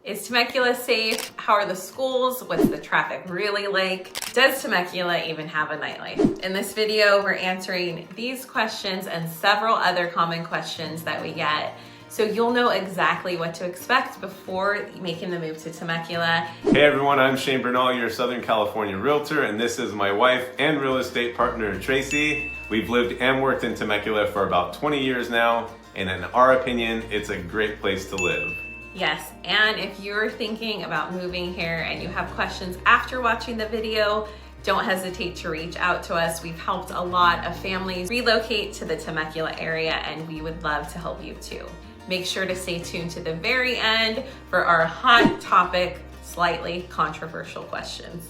Is Temecula safe? How are the schools? What's the traffic really like? Does Temecula even have a nightlife? In this video, we're answering these questions and several other common questions that we get, so you'll know exactly what to expect before making the move to Temecula. Hey everyone, I'm Tracy Bernal, your Southern California realtor, and this is my wife and real estate partner, Tracy. We've lived and worked in Temecula for about 20 years now, and in our opinion, it's a great place to live. Yes, and if you're thinking about moving here and you have questions after watching the video, don't hesitate to reach out to us. We've helped a lot of families relocate to the Temecula area, and we would love to help you too. Make sure to stay tuned to the very end for our hot topic, slightly controversial questions.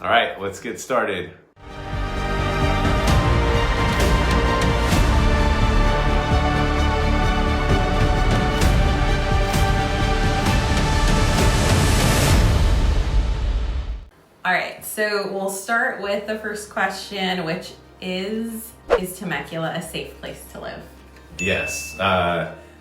All right, let's get started. All right, so we'll start with the first question, which is Temecula a safe place to live? Yes.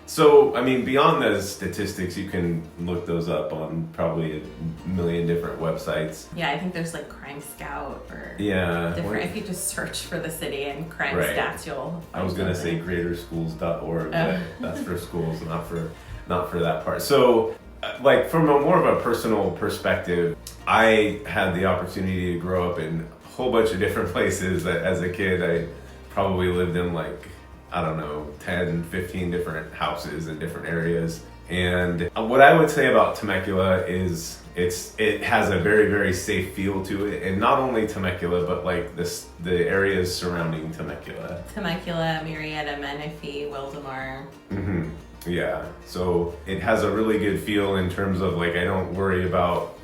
So, I mean, beyond the statistics, you can look those up on probably a million different websites. Yeah, I think there's like Crime Scout or different. If you just search for the city and crime stats, you'll find I was gonna say greaterschools.org, but that's for schools, not for that part. So, like from a more of a personal perspective, I had the opportunity to grow up in a whole bunch of different places. As a kid, I probably lived in like, I don't know, 10, 15 different houses in different areas. And what I would say about Temecula is it has a very, very safe feel to it. And not only Temecula, but like the areas surrounding Temecula. Temecula, Murrieta, Menifee, Wildomar. Mm-hmm. Yeah, so it has a really good feel in terms of like, I don't worry about,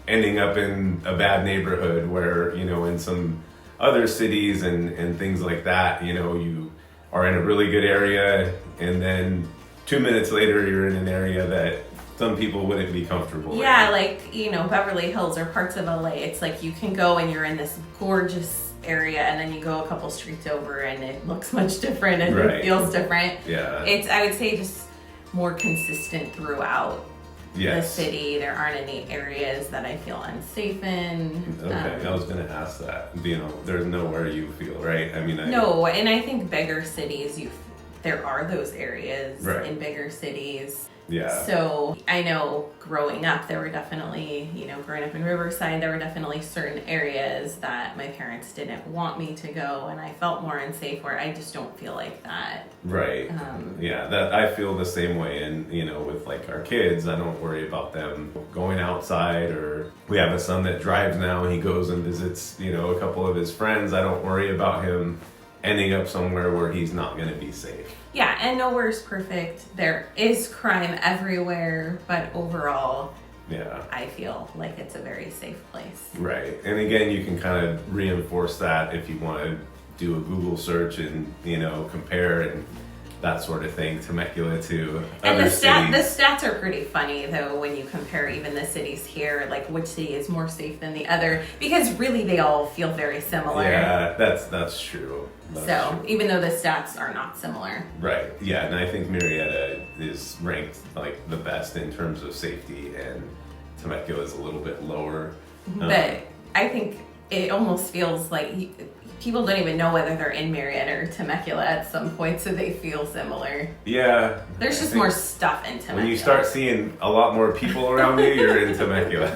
ending up in a bad neighborhood where, in some other cities and things like that, you are in a really good area, and then 2 minutes later you're in an area that some people wouldn't be comfortable in. Like, Beverly Hills or parts of LA, it's like you can go and you're in this gorgeous area, and then you go a couple streets over and it looks much different and it feels different. Yeah. It's, I would say, just more consistent throughout the city. There aren't any areas that I feel unsafe in. Okay, I was gonna ask that. There's nowhere you feel, right? No, and I think bigger cities, there are those areas in bigger cities. Yeah. So I know growing up, there were definitely, growing up in Riverside, there were definitely certain areas that my parents didn't want me to go, and I felt more unsafe where I just don't feel like that. Right. That I feel the same way. And, with like our kids, I don't worry about them going outside, or we have a son that drives now. He goes and visits, a couple of his friends. I don't worry about him ending up somewhere where he's not going to be safe. Yeah, and nowhere's perfect. There is crime everywhere, but overall, I feel like it's a very safe place. Right. And again, you can kind of reinforce that if you want to do a Google search and, compare and that sort of thing, Temecula to other cities. And the stats are pretty funny, though, when you compare even the cities here, like which city is more safe than the other, because really they all feel very similar. Yeah, that's true. Even though the stats are not similar. Right, yeah, and I think Murrieta is ranked like the best in terms of safety, and Temecula is a little bit lower. But I think it almost feels like people don't even know whether they're in Murrieta or Temecula at some point, so they feel similar. Yeah. There's just more stuff in Temecula. When you start seeing a lot more people around you, you're in Temecula.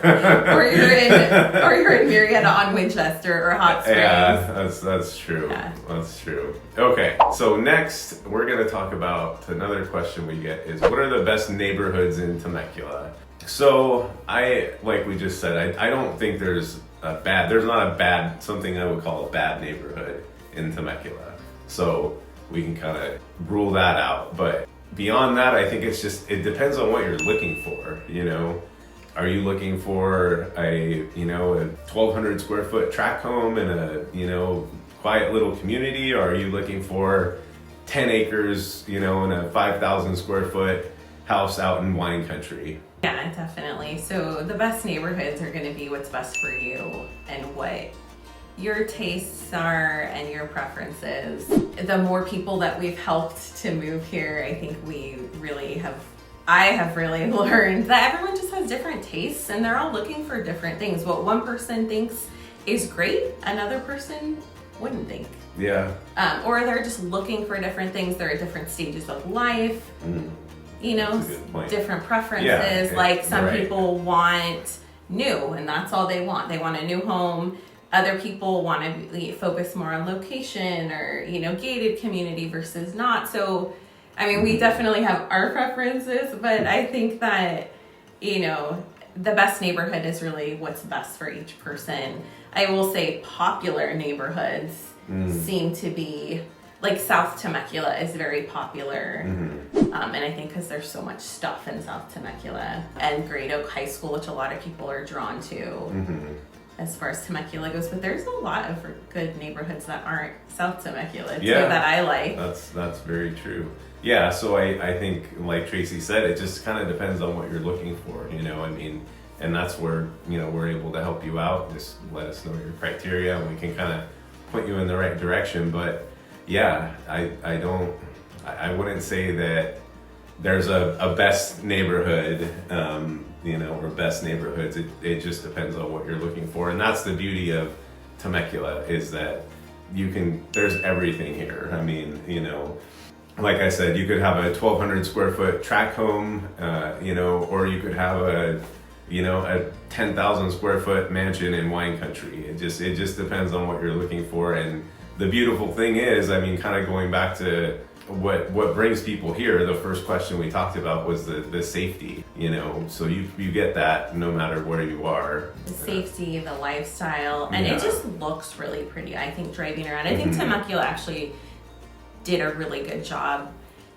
or you're in Murrieta on Winchester or Hot Springs. Yeah, that's true. Yeah. That's true. Okay, so next we're gonna talk about another question we get is, what are the best neighborhoods in Temecula? So like we just said, I don't think there's not something I would call a bad neighborhood in Temecula. So we can kind of rule that out. But beyond that, I think it depends on what you're looking for, Are you looking for a 1,200 square foot tract home in a, quiet little community? Or are you looking for 10 acres, in a 5,000 square foot house out in wine country? Yeah, definitely. So the best neighborhoods are going to be what's best for you and what your tastes are and your preferences. The more people that we've helped to move here, I think I have really learned that everyone just has different tastes and they're all looking for different things. What one person thinks is great, another person wouldn't think. Yeah. Or they're just looking for different things. They're at different stages of life, you know, different preferences. Yeah, like some people want new and that's all they want. They want a new home. Other people want to focus more on location or, you know, gated community versus not. So, I mean, we definitely have our preferences, but I think that, you know, the best neighborhood is really what's best for each person. I will say popular neighborhoods seem to be, like South Temecula is very popular. And I think because there's so much stuff in South Temecula, and Great Oak High School, which a lot of people are drawn to as far as Temecula goes. But there's a lot of good neighborhoods that aren't South Temecula too, that I like. That's very true. Yeah, so I think, like Tracy said, it just kind of depends on what you're looking for, you know, I mean, and that's where, you know, we're able to help you out. Just let us know your criteria and we can kind of point you in the right direction. But yeah, I wouldn't say that there's a best neighborhood, you know, or best neighborhoods. It just depends on what you're looking for. And that's the beauty of Temecula, is that there's everything here. I mean, you know, like I said, you could have a 1,200 square foot tract home, you know, or you could have a 10,000 square foot mansion in wine country. It just depends on what you're looking for. And the beautiful thing is, I mean, kind of going back to what brings people here, the first question we talked about was the safety, you know, so you get that no matter where you are. The safety, the lifestyle, and it just looks really pretty, I think, driving around. I think Temecula actually did a really good job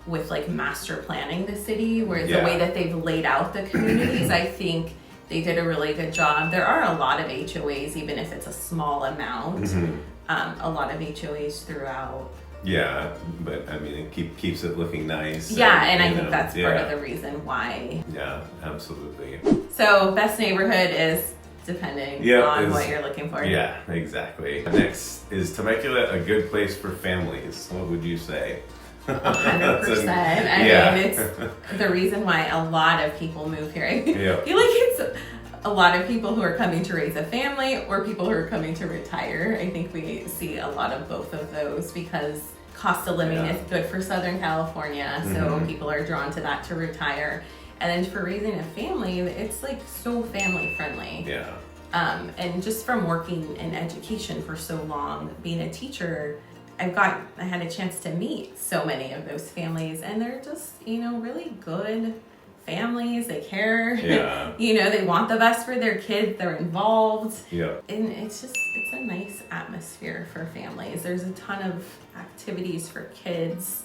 with like master planning the city, where the way that they've laid out the communities, I think they did a really good job. There are a lot of HOAs, even if it's a small amount, a lot of HOAs throughout. Yeah, but I mean, it keeps it looking nice. Yeah, and I think that's part of the reason why. Yeah, absolutely. So best neighborhood is depending on what you're looking for. Yeah, exactly. Next, is Temecula a good place for families? What would you say? 100%. I mean, it's the reason why a lot of people move here. I feel like it's a lot of people who are coming to raise a family or people who are coming to retire. I think we see a lot of both of those because cost of living is good for Southern California, so people are drawn to that to retire. And then for raising a family, it's like so family friendly. Yeah. And just from working in education for so long, being a teacher, I had a chance to meet so many of those families, and they're just, you know, really good families. They care. Yeah. You know, they want the best for their kids. They're involved. Yeah. And it's a nice atmosphere for families. There's a ton of activities for kids,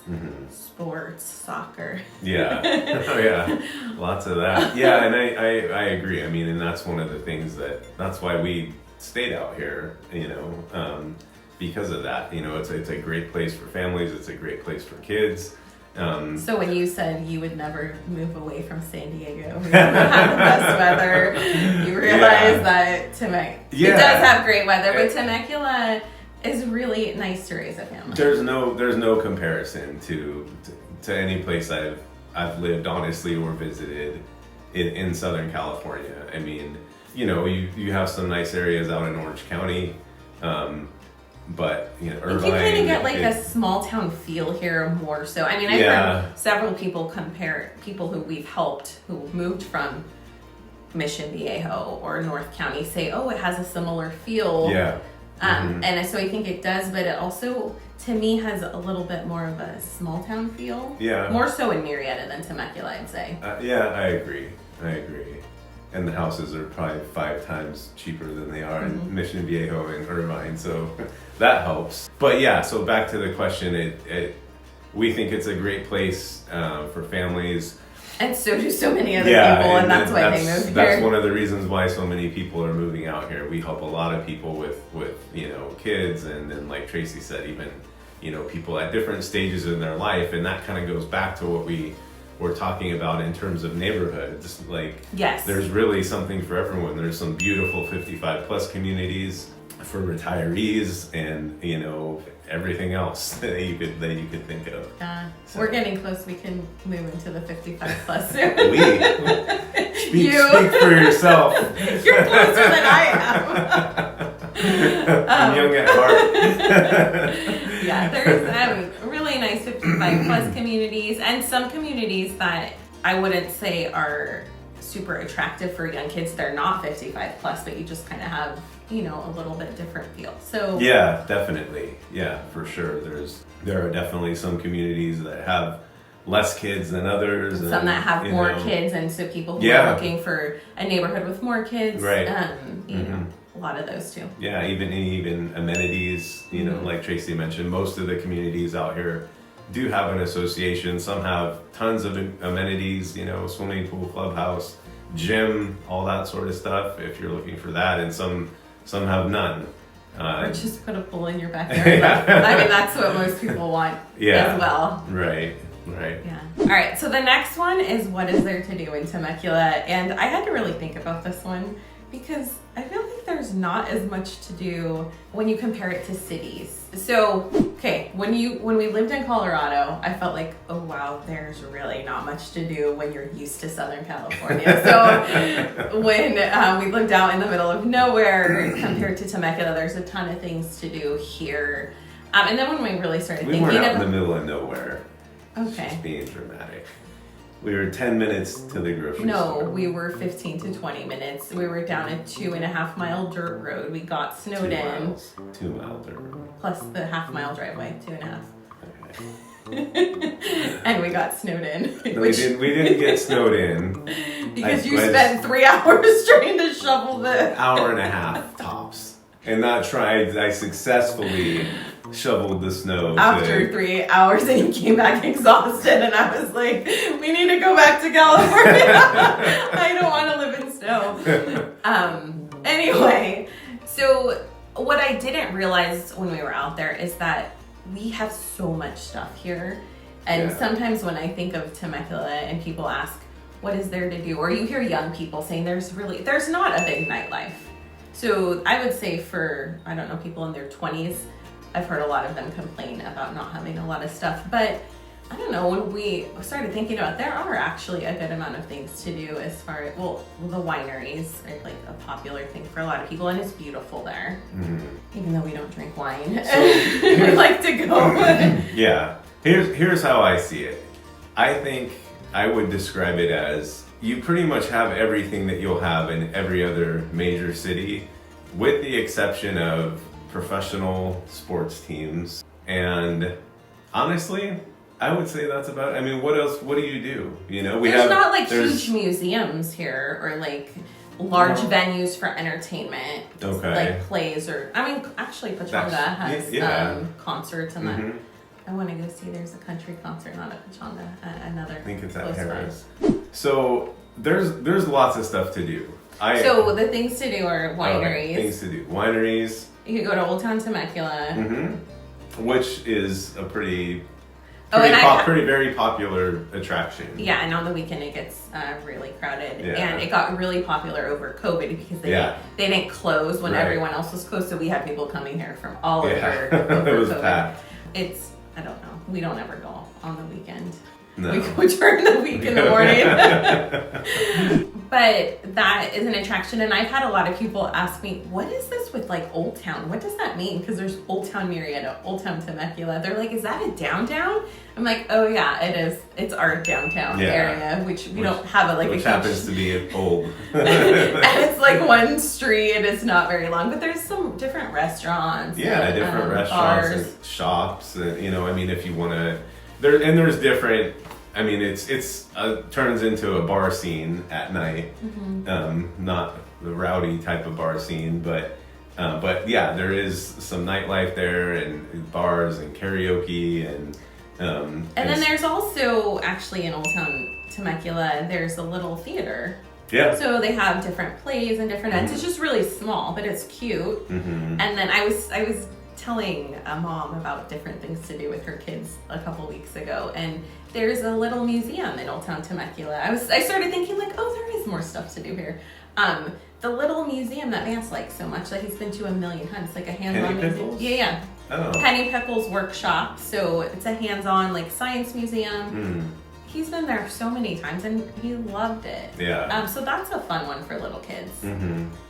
sports, soccer. Yeah. Oh yeah. Lots of that. Yeah, and I agree. I mean, and that's one of the things that's why we stayed out here, you know, because of that. You know, it's a great place for families. It's a great place for kids. So when you said you would never move away from San Diego, we have the best weather, you realize that Temecula, it does have great weather, but Temecula is really nice to raise a family. There's no comparison to any place I've lived, honestly, or visited in Southern California. I mean, you know, you have some nice areas out in Orange County, but you know, Irvine, you kind of get like a small town feel here more so. I mean, I've heard several people compare people who we've helped who moved from Mission Viejo or North County say, oh, it has a similar feel. Yeah. And so I think it does, but it also, to me, has a little bit more of a small town feel. Yeah. More so in Murrieta than Temecula, I'd say. Yeah, I agree. And the houses are probably 5 times cheaper than they are in Mission Viejo and Irvine, so that helps. But yeah, so back to the question, we think it's a great place for families. And so do so many other people, and that's why they move here. That's one of the reasons why so many people are moving out here. We help a lot of people with you know, kids, and then like Tracy said, even, you know, people at different stages in their life, and that kind of goes back to what we're talking about in terms of neighborhoods. Like, there's really something for everyone. There's some beautiful 55 plus communities. for retirees, and you know, everything else that you could think of. So. We're getting close. We can move into the 55 plus soon. Speak for yourself. You're closer than I am. I'm young at heart. Yeah, there's really nice 55 plus communities, and some communities that I wouldn't say are super attractive for young kids. They're not 55 plus, but you just kind of have, you know, a little bit different feel. So yeah, definitely. Yeah, for sure. There are definitely some communities that have less kids than others. Some that have more kids, and so people who are looking for a neighborhood with more kids. Right. You know, a lot of those too. Yeah, even amenities, you know, like Tracy mentioned, most of the communities out here do have an association. Some have tons of amenities, you know, swimming pool, clubhouse, gym, all that sort of stuff if you're looking for that, and some have none. Or just put a pool in your backyard. I mean, that's what most people want as well. Right. Yeah. All right, so the next one is what is there to do in Temecula? And I had to really think about this one because I feel like there's not as much to do when you compare it to cities. So, okay, when we lived in Colorado, I felt like, oh wow, there's really not much to do when you're used to Southern California. So when we lived out in the middle of nowhere compared to Temecula, there's a ton of things to do here. And then when we really started thinking weren't out in the middle of nowhere. Okay. Just being dramatic. We were 10 minutes to the grocery store. No, we were 15 to 20 minutes. We were down a 2.5 mile dirt road. We got snowed in. 2 mile dirt road. Plus the half-mile driveway, 2.5. Okay. And we got snowed in. No, we didn't get snowed in. Because you spent 3 hours trying to shovel the... Hour and a half tops. And I successfully shoveled the snow. After 3 hours, and you came back exhausted, and I was like, we need to go back to California. I don't want to live in snow. Anyway, so what I didn't realize when we were out there is that we have so much stuff here. And sometimes when I think of Temecula and people ask, what is there to do? Or you hear young people saying there's not a big nightlife. So I would say for, I don't know, people in their 20s, I've heard a lot of them complain about not having a lot of stuff. But I don't know, when we started thinking about it, there are actually a good amount of things to do as far as, well, the wineries are like a popular thing for a lot of people, and it's beautiful there. Even though we don't drink wine, we like to go. Yeah, here's how I see it. I think I would describe it as you pretty much have everything that you'll have in every other major city, with the exception of professional sports teams. And honestly, I would say that's about it. I mean, what else? What do you do? You know, there's not like huge museums here or like large venues for entertainment, like plays, or I mean, actually, Pachanga has concerts and that. I want to go see. There's a country concert, not a Pachanga. Another. I think it's at Harris. So there's lots of stuff to do. So the things to do are wineries. Things to do. Wineries. You could go to Old Town Temecula. Which is a pretty very popular attraction. Yeah, and on the weekend it gets really crowded. And it got really popular over COVID because they didn't close when everyone else was closed. So we had people coming here from all over over it was COVID. packed. I don't know. We don't ever go on the weekend. No. We go during the week in the morning. But that is an attraction, and I've had a lot of people ask me, what is this with like Old Town? What does that mean? Because there's Old Town Murrieta, Old Town Temecula. They're like, is that a downtown? I'm like, oh yeah, it is. It's our downtown area, which don't have which happens to be old. And it's like one street. It's not very long, but there's some different restaurants. Different restaurants bars. and shops. And, you know, I mean, if you want to, there's different. I mean, it's turns into a bar scene at night, not the rowdy type of bar scene, but yeah, there is some nightlife there and bars and karaoke and then there's also actually in Old Town Temecula, there's a little theater. Yeah. So they have different plays and different events. It's just really small, but it's cute. And then I was telling a mom about different things to do with her kids a couple weeks ago, and there's a little museum in Old Town Temecula. I started thinking like, oh, there is more stuff to do here. The little museum that Vance likes so much that he's been to a million times, like a hands-on museum. Yeah. Oh. Penny Pickles Workshop. So it's a hands-on like science museum. He's been there so many times and he loved it. Yeah. So that's a fun one for little kids.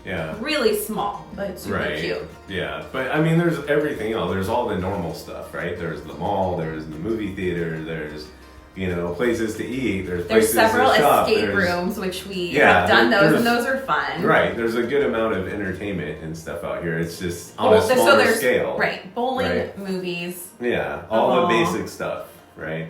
Yeah. Really small, but super cute. Yeah. But I mean, there's everything else. There's all the normal stuff, right? There's the mall, there's the movie theater, there's, you know, places to eat, there's places several to shop. escape rooms, which we have done those, and those are fun. Right. There's a good amount of entertainment and stuff out here. It's just on a smaller scale. Right. Bowling, movies. Yeah. All the basic stuff, right?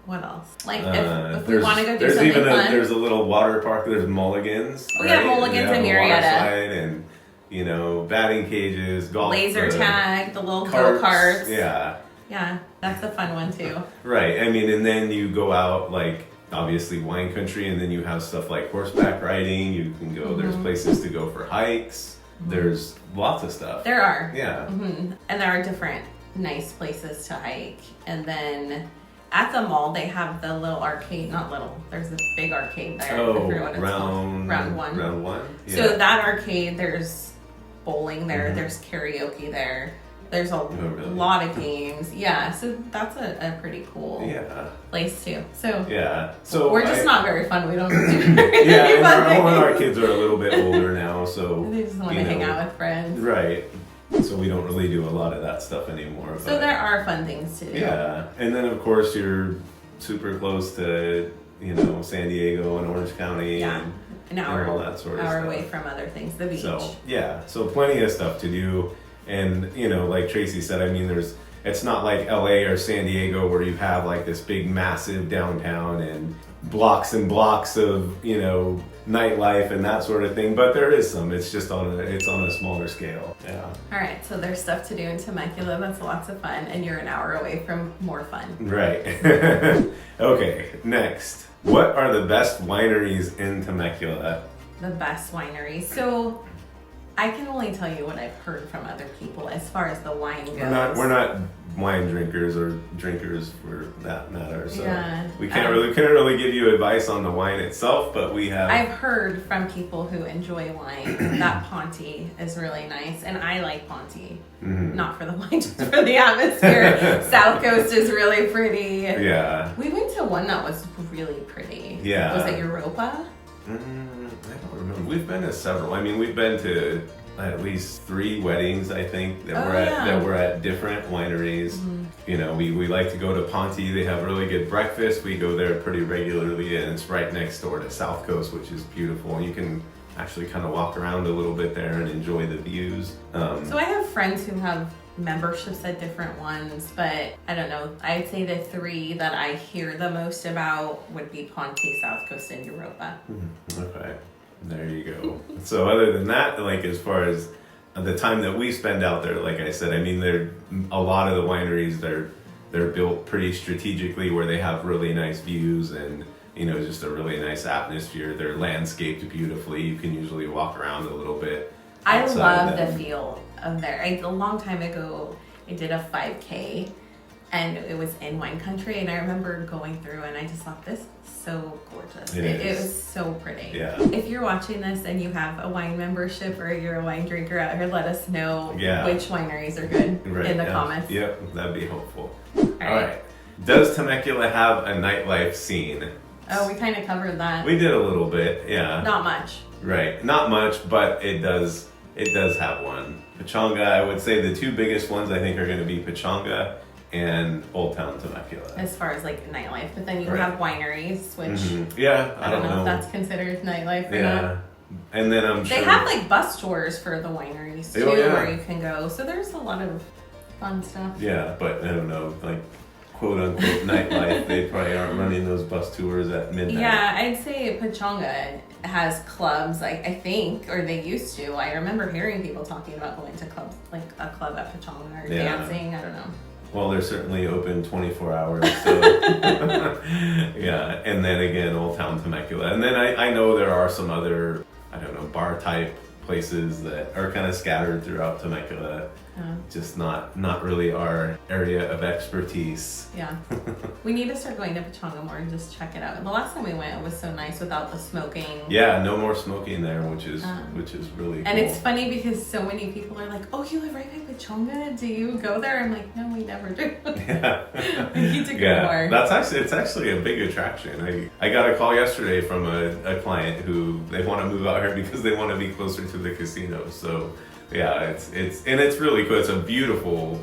What else? Like if we want to go do something fun. There's a little water park. There's Mulligan's. Oh yeah, Mulligan's in Murrieta. And, you know, batting cages, golf. Laser tag, the little go-karts. Yeah. Yeah, that's a fun one too. Right. I mean, and then you go out, like, obviously wine country, and then you have stuff like horseback riding. You can go, there's places to go for hikes. There's lots of stuff. There are. Yeah. And there are different nice places to hike. And then at the mall, they have the little arcade, not little, there's a big arcade there. Oh, I forget what it's called. Round one. Round one? Yeah. So that arcade, there's bowling there, there's karaoke there. There's a lot of games. Yeah, so that's a pretty cool place too. So yeah, so we're just not very fun. We don't do very and our kids are a little bit older now, so they just want to hang out with friends. Right. So we don't really do a lot of that stuff anymore. So there are fun things to do. Yeah, and then of course you're super close to, you know, San Diego and Orange County. Yeah. And all that sort of stuff. An hour away from other things, the beach. So yeah, so plenty of stuff to do. And, you know, like Tracy said, I mean, it's not like LA or San Diego where you have like this big massive downtown and blocks of, you know, nightlife and that sort of thing. But there is some, it's just on a smaller scale. Yeah. All right. So there's stuff to do in Temecula. That's lots of fun. And you're an hour away from more fun. Right. Okay. Next, what are the best wineries in Temecula? The best wineries. So I can only tell you what I've heard from other people as far as the wine goes. We're not wine drinkers or drinkers for that matter, so we can't really give you advice on the wine itself, but we have. I've heard from people who enjoy wine that Ponte is really nice, and I like Ponte, not for the wine, just for the atmosphere. South Coast is really pretty. Yeah. We went to one that was really pretty. Yeah. Was it Europa? I don't remember. We've been to several. I mean, we've been to at least 3 weddings, I think, that were at different wineries. You know, we like to go to Ponte. They have really good breakfast. We go there pretty regularly, and it's right next door to South Coast, which is beautiful. You can actually kind of walk around a little bit there and enjoy the views. So I have friends who have memberships at different ones, but I don't know. I'd say the 3 that I hear the most about would be Ponte, South Coast, and Europa. Okay, there you go. So other than that, like as far as the time that we spend out there, like I said, I mean, a lot of the wineries, they're built pretty strategically where they have really nice views and, you know, just a really nice atmosphere. They're landscaped beautifully. You can usually walk around a little bit. I love the feel of there. A long time ago, I did a 5K, and it was in wine country, and I remember going through, and I just thought, this is so gorgeous. It was so pretty. Yeah. If you're watching this and you have a wine membership or you're a wine drinker out here, let us know which wineries are good in the comments. Yep, that'd be helpful. All right. Does Temecula have a nightlife scene? Oh, we kind of covered that. We did a little bit, yeah. Not much. Right, not much, but it does have one. Pechanga, I would say the 2 biggest ones I think are going to be Pechanga and Old Town Temecula. As far as like nightlife, but then you have wineries, which I don't know if that's considered nightlife or not. And then I'm sure they have like bus tours for the wineries too, where you can go. So there's a lot of fun stuff. Yeah, but I don't know, like quote unquote nightlife. They probably aren't running those bus tours at midnight. Yeah, I'd say Pechanga has clubs, I think, or they used to. I remember hearing people talking about going to clubs, like a club at Pechanga or dancing. I don't know. Well, they're certainly open 24 hours, so and then again, Old Town Temecula. And then I know there are some other, I don't know, bar type places that are kind of scattered throughout Temecula. Just not really our area of expertise. Yeah. We need to start going to Pechanga more and just check it out. And the last time we went, it was so nice without the smoking. Yeah, no more smoking there, which is really cool. And it's funny because so many people are like, "Oh, you live right by Pechanga? Do you go there?" I'm like, "No, we never do." Yeah. We need to go more. It's actually a big attraction. I got a call yesterday from a client who they want to move out here because they want to be closer to the casino. So yeah, it's really cool. It's a beautiful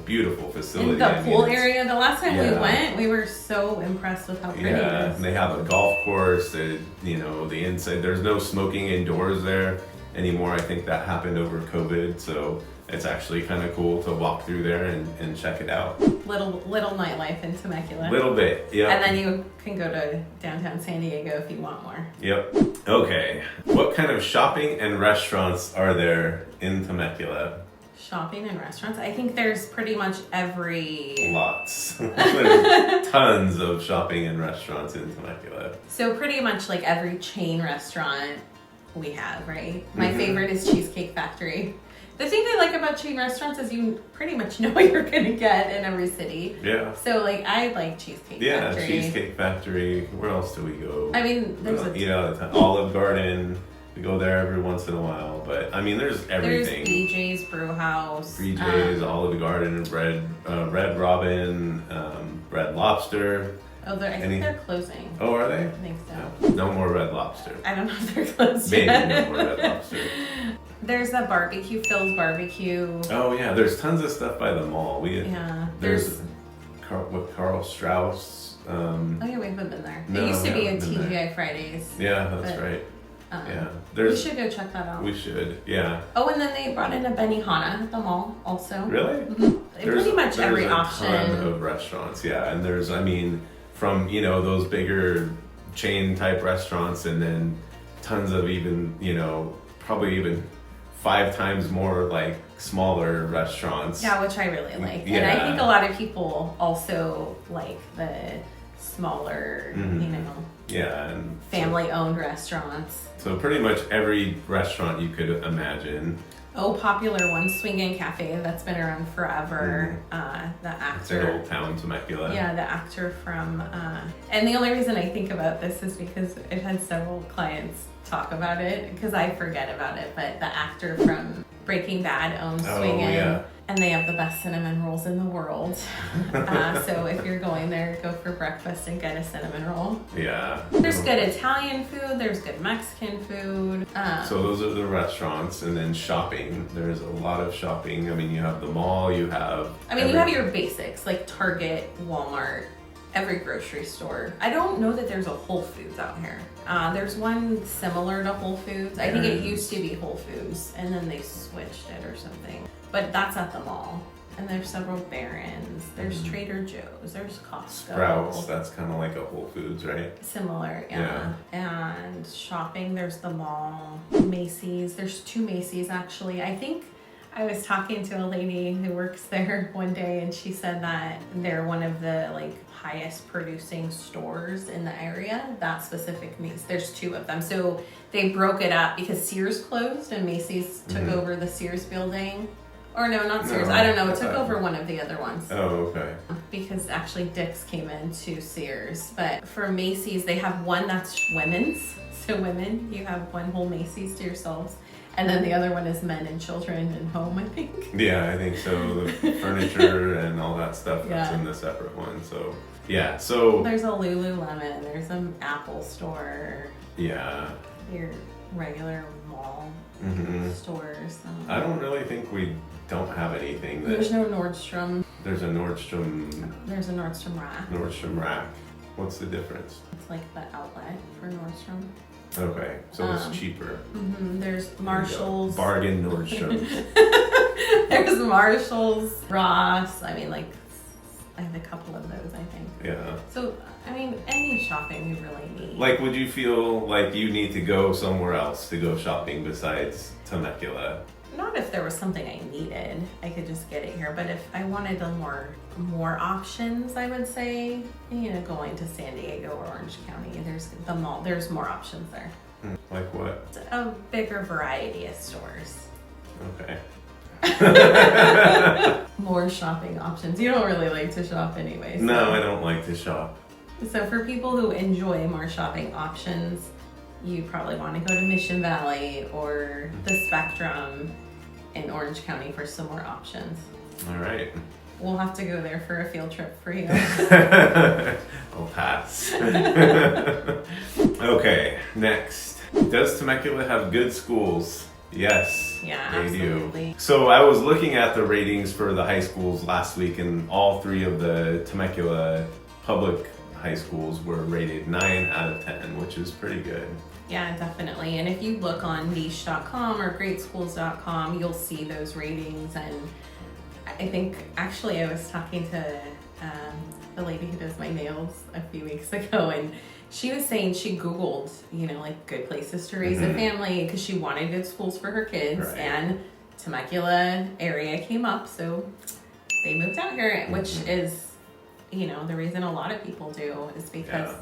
facility. In the pool area, the last time we went, we were so impressed with how pretty it is. And they have a golf course. The inside. There's no smoking indoors there anymore. I think that happened over COVID, so it's actually kind of cool to walk through there and check it out. Little nightlife in Temecula. Little bit, yeah. And then you can go to downtown San Diego if you want more. Yep. Okay. What kind of shopping and restaurants are there in Temecula? Shopping and restaurants? I think there's pretty much every... Lots. There's tons of shopping and restaurants in Temecula. So pretty much like every chain restaurant we have, right? My favorite is Cheesecake Factory. The thing I like about chain restaurants is you pretty much know what you're gonna get in every city. Yeah. So like I like Cheesecake Factory. Yeah, Cheesecake Factory. Where else do we go? I mean, there's Olive Garden. We go there every once in a while, but I mean, there's everything. There's BJ's Brew House. BJ's, Olive Garden, Red Robin, Red Lobster. Oh, I think they're closing. Oh, are they? I think so. No more Red Lobster. I don't know if they're closed Maybe yet. no more Red Lobster. There's a barbecue, Phil's Barbecue. Oh yeah, there's tons of stuff by the mall. There's Carl Strauss. Oh yeah, we haven't been there. No, it used to be a TGI TGI Fridays. Yeah, that's right. We should go check that out. We should, yeah. Oh, and then they brought in a Benihana at the mall also. Really? Mm-hmm. Pretty much every option. There's a ton of restaurants, yeah. And there's, from, those bigger chain type restaurants and then tons of even, probably even 5 times more like smaller restaurants. Yeah, which I really like. Yeah. And I think a lot of people also like the smaller, and family-owned restaurants. So pretty much every restaurant you could imagine. Oh, popular one, Swing In Cafe, that's been around forever. The actor. It's in Old Town Temecula. Yeah, the actor from, and the only reason I think about this is because I've had several clients talk about it, because I forget about it, but the actor from Breaking Bad owns Swing In. Yeah. And they have the best cinnamon rolls in the world. So if you're going there, go for breakfast and get a cinnamon roll. Yeah. There's good Italian food. There's good Mexican food. So those are the restaurants. And then shopping. There's a lot of shopping. I mean, you have the mall. You have... you have your basics like Target, Walmart, every grocery store. I don't know that there's a Whole Foods out here. There's one similar to Whole Foods. I think it used to be Whole Foods and then they switched it or something. But that's at the mall. And there's several Barron's. There's Trader Joe's. There's Costco. Sprouts. That's kind of like a Whole Foods, right? Similar, yeah. And shopping, there's the mall. Macy's. There's 2 Macy's actually. I think I was talking to a lady who works there one day and she said that they're one of the highest producing stores in the area, that specific Macy's. There's 2 of them. So they broke it up because Sears closed and Macy's took over the Sears building. Or no, not Sears. I don't know. It took over one of the other ones. Oh, okay. Because actually Dick's came into Sears. But for Macy's, they have one that's women's. So women, you have one whole Macy's to yourselves. And then the other one is men and children and home, I think. Yeah, I think so. The furniture and all that stuff that's in the separate one. So, yeah. So there's a Lululemon. There's an Apple store. Yeah. Your regular mall stores. I don't really think we don't have anything. There's no Nordstrom. There's a Nordstrom. There's a Nordstrom Rack. Nordstrom Rack. What's the difference? It's like the outlet for Nordstrom. Okay, so it's cheaper. There's Marshalls. Bargain Nordstrom. There's Marshalls, Ross. I have a couple of those, I think. Yeah. So, any shopping you really need. Would you feel like you need to go somewhere else to go shopping besides Temecula? Not if there was something I needed. I could just get it here. But if I wanted more options, I would say, going to San Diego or Orange County. There's the mall. There's more options there. Like what? A bigger variety of stores. Okay. More shopping options. You don't really like to shop anyway. So. No, I don't like to shop. So for people who enjoy more shopping options, you probably want to go to Mission Valley or the Spectrum in Orange County for some more options. All right. We'll have to go there for a field trip for you. I'll pass. Okay, next. Does Temecula have good schools? Yes, Yeah, they absolutely. do. So I was looking at the ratings for the high schools last week, and all 3 of the Temecula public high schools were rated 9 out of 10, which is pretty good. Yeah, definitely. And if you look on niche.com or greatschools.com, you'll see those ratings. And I think actually I was talking to the lady who does my nails a few weeks ago, and she was saying she Googled, like good places to raise a family because she wanted good schools for her kids, Right. and Temecula area came up, so they moved out here, which is, the reason a lot of people do is because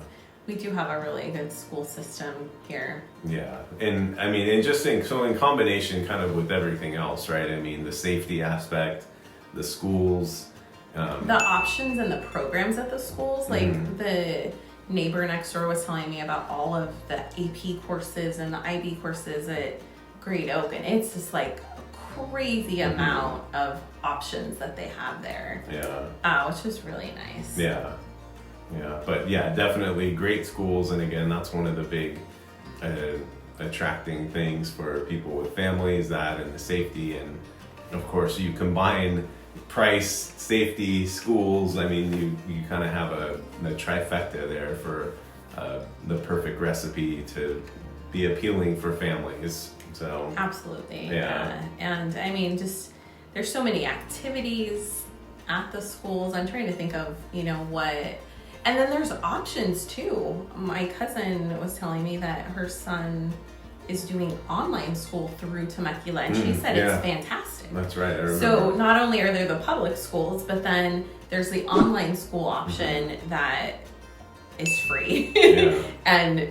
we do have a really good school system here. Yeah, and I mean, in combination kind of with everything else, right? I mean, the safety aspect, the schools. The options and the programs at the schools, like the neighbor next door was telling me about all of the AP courses and the IB courses at Great Oak, and it's just like a crazy amount of options that they have there. Yeah. Which is really nice. Yeah. But yeah, definitely great schools, and again, that's one of the big attracting things for people with families, that and the safety, and of course you combine price, safety, schools. I mean, you kind of have a trifecta there for the perfect recipe to be appealing for families. So Absolutely. Yeah. And I mean, there's so many activities at the schools. I'm trying to think of, what, and then there's options too. My cousin was telling me that her son is doing online school through Temecula, and she said it's fantastic. That's right. I remember. So not only are there the public schools, but then there's the online school option that is free and,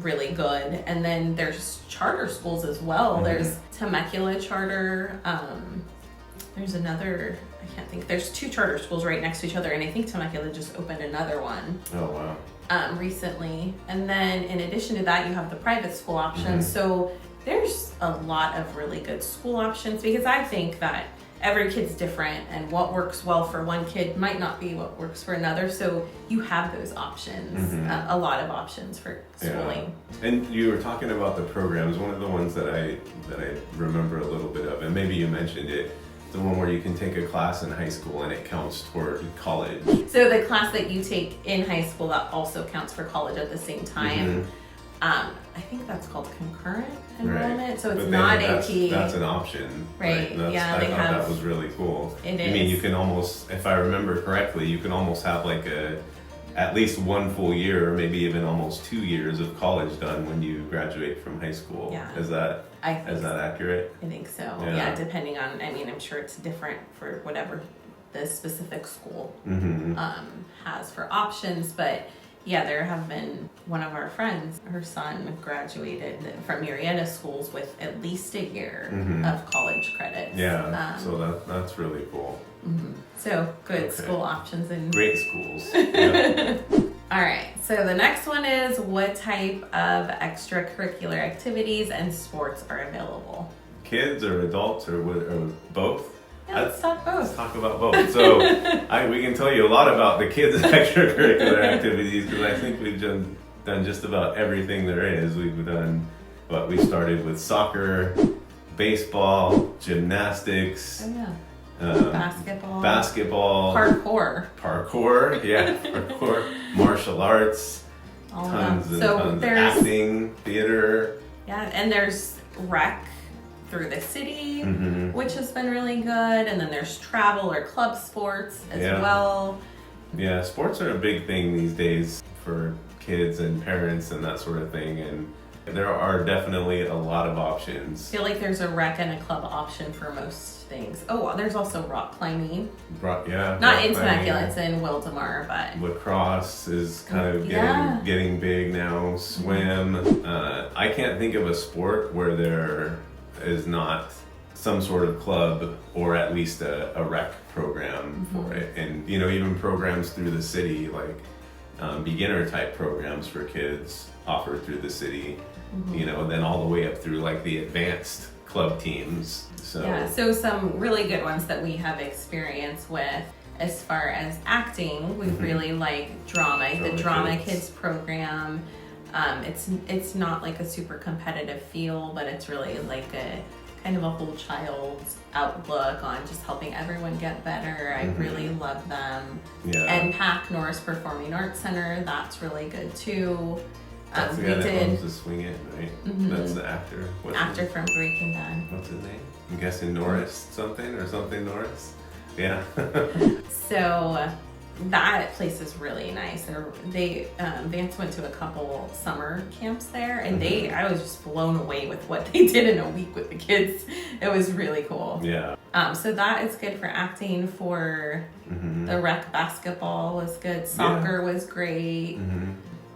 really good. And then there's charter schools as well. There's Temecula charter. There's another, I can't think. There's 2 charter schools right next to each other, and I think Temecula just opened another one. Oh, wow. Recently. And then in addition to that, you have the private school options. So there's a lot of really good school options, because I think that every kid's different, and what works well for one kid might not be what works for another. So you have those options, a lot of options for schooling. Yeah. And you were talking about the programs. One of the ones that I remember a little bit of, and maybe you mentioned it, the one where you can take a class in high school and it counts toward college. So the class that you take in high school, that also counts for college at the same time. I think that's called concurrent enrollment. Right. So it's But not that's, AP. That's an option. Right. I thought that was really cool. It I mean, is. you can almost, if I remember correctly, you can almost have like at least 1 full year, or maybe even almost 2 years of college done when you graduate from high school. Yeah. Is that accurate? I think so. Yeah. Yeah, depending on, I'm sure it's different for whatever the specific school has for options, but yeah, there have been, one of our friends, her son graduated from Murrieta schools with at least a year of college credits. Yeah, so that's really cool. So good school options and great schools. Yeah. All right, so the next one is, what type of extracurricular activities and sports are available? Kids or adults or both? Yeah, let's talk both. Let's talk about both. So we can tell you a lot about the kids' extracurricular activities, because I think we've done just about everything there is. We've done, we started with soccer, baseball, gymnastics. Oh yeah. Basketball. Parkour, yeah, parkour, martial arts, all tons of and that. So tons, there's acting, theater. Yeah, and there's rec through the city, which has been really good, and then there's travel or club sports as well. Yeah, sports are a big thing these days for kids and parents and that sort of thing, and There are definitely a lot of I options. feel like there's a rec and a club option for most things. Oh, there's also rock climbing. Yeah. Not in Temecula, it's in Wildemar, but lacrosse is kind of Yeah. getting big now. Swim. I can't think of a sport where there is not some sort of club or at least a rec program for it. And, you know, even programs through the city, like beginner type programs for kids offered through the city, you know, then all the way up through like the advanced club teams. So some really good ones that we have experience with as far as acting. We really like drama, the Drama Kids program. It's not like a super competitive feel, but it's really like a kind of a whole child's outlook on just helping everyone get better. I really love them. And PAC Norris Performing Arts Center, that's really good too. That's the guy that loves to swing it, right? That's the actor. Actor from Breaking Bad. What's his name? I'm guessing Norris something Norris. Yeah. So that place is really nice. Vance went to a couple summer camps there, and I was just blown away with what they did in a week with the kids. It was really cool. Yeah. So that is good for acting. For the rec, basketball was good. Soccer was great.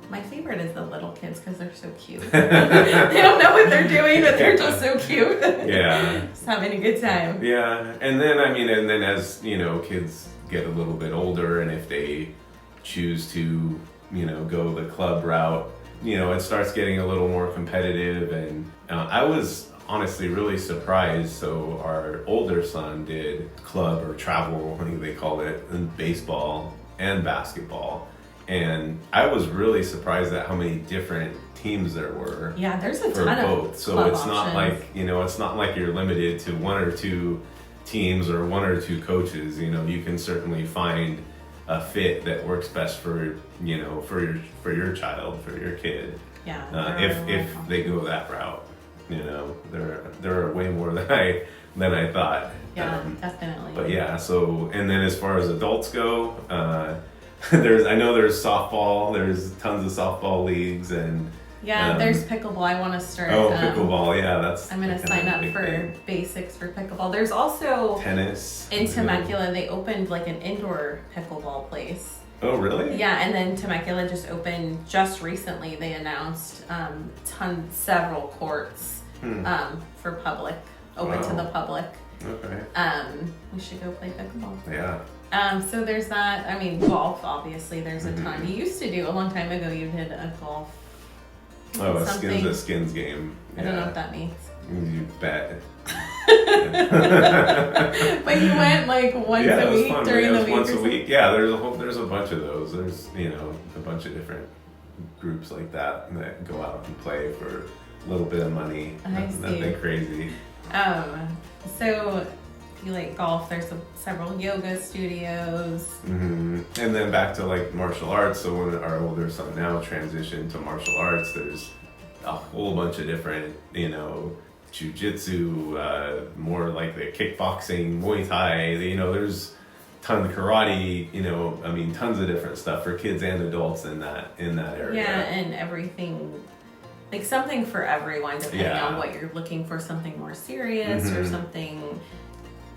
My favorite is the little kids because they're so cute. They don't know what they're doing, but they're just so cute. Yeah. Just having a good time. Yeah. And then, as, you know, kids get a little bit older and if they choose to, you know, go the club route, you know, it starts getting a little more competitive. And I was honestly really surprised. So our older son did club or travel, I think they call it, in baseball and basketball. And I was really surprised at how many different teams there were. Yeah, there's a for ton both. of So club it's not options. like, you know, it's not like you're limited to one or two teams or one or two coaches. You know, you can certainly find a fit that works best for, you know, for your child, for your kid. Yeah. If they go that route, you know, there are way more than I thought. Yeah, definitely. But yeah, so and then as far as adults go, I know there's softball. There's tons of softball leagues and there's pickleball. I want to start. Oh, pickleball! Yeah, that's. I'm gonna sign up for basics for pickleball. There's also tennis in Temecula. They opened like an indoor pickleball place. Oh, really? Yeah, and then Temecula just opened just recently. They announced several courts for public, open to the public. Okay. We should go play pickleball. Yeah. So there's that. I mean, golf, obviously, there's a ton. You used to do, a long time ago, you did a golf. Oh, a skins game. I don't know what that means. You bet. But you went like once a week fun, during the week. Once a week. Yeah, there's a bunch of those. There's, you know, a bunch of different groups like that go out and play for a little bit of money. Nothing crazy. So if you like golf, there's several yoga studios. And then back to like martial arts. So when our older son now transitioned to martial arts, there's a whole bunch of different, you know, jiu-jitsu, more like the kickboxing, Muay Thai, you know, there's tons of karate, you know, I mean, tons of different stuff for kids and adults in that area. Yeah, and everything, like something for everyone, depending on what you're looking for, something more serious or something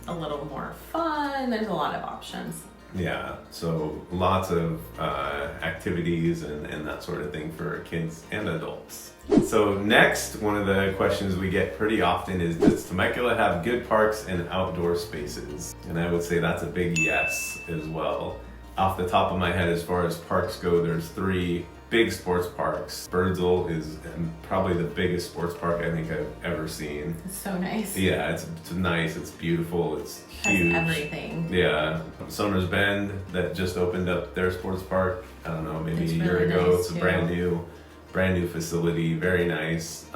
a little more fun. There's a lot of options. Yeah, so lots of activities and that sort of thing for kids and adults. So next, one of the questions we get pretty often is, does Temecula have good parks and outdoor spaces? And I would say that's a big yes as well. Off the top of my head, as far as parks go, there's 3 big sports parks. Birdsville is probably the biggest sports park I think I've ever seen. It's so nice. Yeah, it's nice, it's beautiful, it's huge. Has everything. Yeah. Summers Bend, that just opened up their sports park, I don't know, maybe It's a year really ago. nice It's a too. brand new facility, very nice.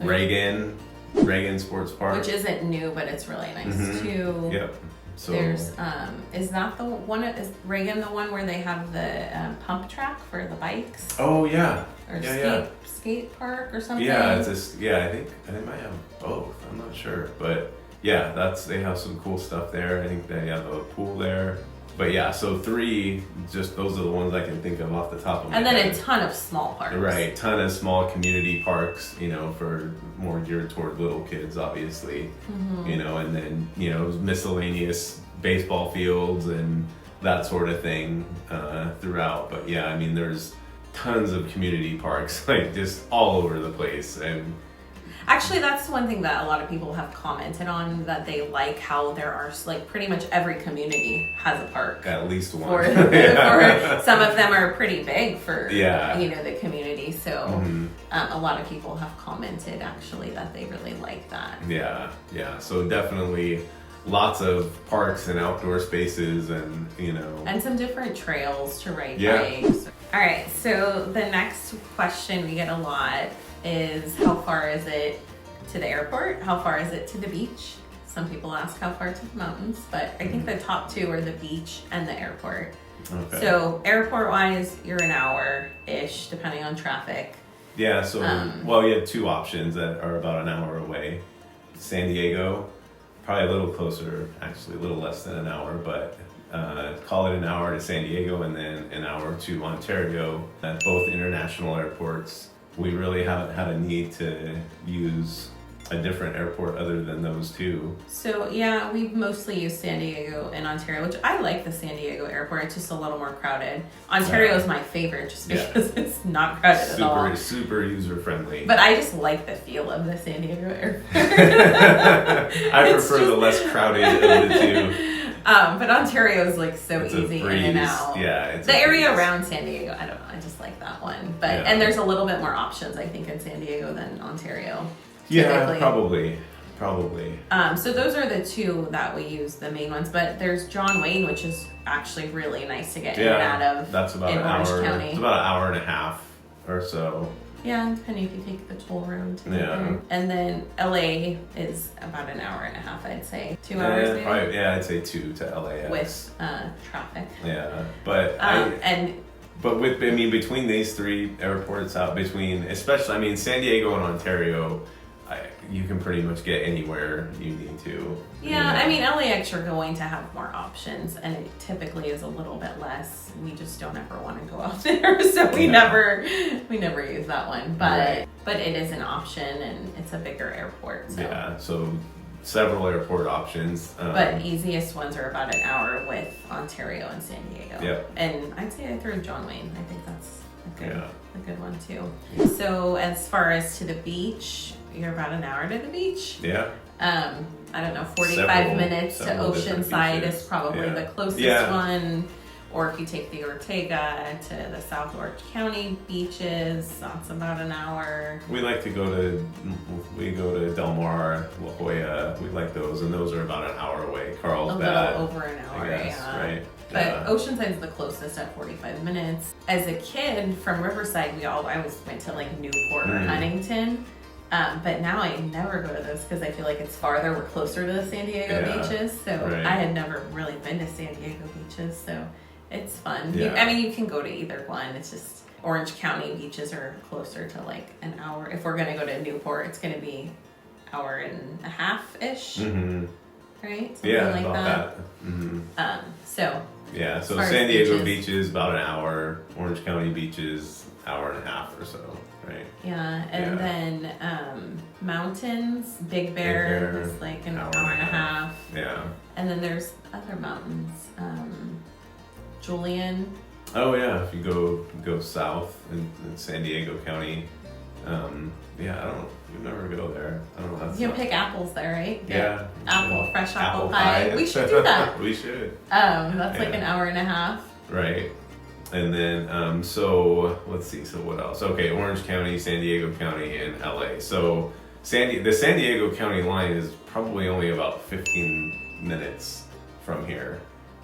Reagan Sports Park. Which isn't new, but it's really nice too. Yep. So There's is that the one? Is Reagan the one where they have the pump track for the bikes? Oh yeah. Or Yeah, skate park or something? Yeah, I think they might have both. I'm not sure, but yeah, they have some cool stuff there. I think they have a pool there. But yeah, so 3, just those are the ones I can think of off the top of my head. And then a ton of small parks. Right, ton of small community parks, you know, for more geared toward little kids, obviously. You know, and then, you know, miscellaneous baseball fields and that sort of thing throughout. But yeah, I mean, there's tons of community parks, like just all over the place. And actually, that's one thing that a lot of people have commented on, that they like how there are, like, pretty much every community has a park. At least one. For some of them are pretty big for, Yeah. you know, the community. So a lot of people have commented, actually, that they really like that. Yeah, yeah. So definitely lots of parks and outdoor spaces, and, you know. And some different trails to ride Yeah. bikes. All right, so the next question we get a lot is, how far is it to the airport? How far is it to the beach? Some people ask how far to the mountains, but I think the top 2 are the beach and the airport. Okay. So airport wise, you're an hour-ish, depending on traffic. Yeah, so, well, you have 2 options that are about an hour away. San Diego, probably a little closer, actually a little less than an hour, but call it an hour to San Diego and then an hour to Ontario, at both international airports. We really haven't had a need to use a different airport other than those 2. So yeah, we've mostly used San Diego and Ontario, which I like the San Diego airport. It's just a little more crowded. Ontario is my favorite just because it's not crowded at all. Super user friendly. But I just like the feel of the San Diego airport. I prefer the less crowded of the 2. But Ontario is like so It's easy a in breeze. and out. Yeah, it's the a area breeze. around San Diego, I don't know, I just like that one. But Yeah. and there's a little bit more options, I think, in San Diego than Ontario. Yeah, typically. probably. So those are the 2 that we use, the main ones. But there's John Wayne, which is actually really nice to get in and out of. That's about in an Orange hour. County. It's about an hour and a half or so. Yeah, depending if you take the toll road to get Yeah. there. And then LA is about an hour and a half, I'd say. 2 hours maybe. Probably, yeah, I'd say 2 to LAX. With traffic. Yeah, but But with, I mean, between these 3 airports out, especially, I mean, San Diego and Ontario, you can pretty much get anywhere you need to. Yeah, I mean, LAX you're going to have more options, and it typically is a little bit less. We just don't ever want to go out there, so we never use that one. But but it is an option, and it's a bigger airport. So. Yeah, so several airport options. But easiest ones are about an hour with Ontario and San Diego. Yep. And I'd say I throw John Wayne. I think that's a good one too. Yeah. So as far as to the beach, you're about an hour to the beach. Yeah. I don't know, 45 minutes to Oceanside is probably the closest one. Or if you take the Ortega to the South Orange County beaches, that's about an hour. We like to go to Del Mar, La Jolla. We like those, and those are about an hour away. Carlsbad, a little over an hour, I guess, right? But Oceanside's the closest at 45 minutes. As a kid from Riverside, I always went to like Newport or Huntington. But now I never go to those because I feel like it's farther. We're closer to the San Diego beaches. So I had never really been to San Diego beaches. So it's fun. Yeah. You can go to either one. It's just Orange County beaches are closer to like an hour. If we're going to go to Newport, it's going to be hour and a half-ish. Mm-hmm. Right? Something Yeah, like about that. Mm-hmm. So San Diego beaches, about an hour. Orange County beaches, hour and a half or so, right? Yeah, and then mountains, Big Bear is like an hour and a half. Yeah. And then there's other mountains, Julian. Oh yeah, if you go south in San Diego County, you never go there. I don't know. You can pick apples there, right? Yeah. Fresh apple pie. We should do that. We should. That's like an hour and a half. Right. And then, so let's see. So what else? Okay, Orange County, San Diego County, and LA. So the San Diego County line is probably only about 15 minutes from here.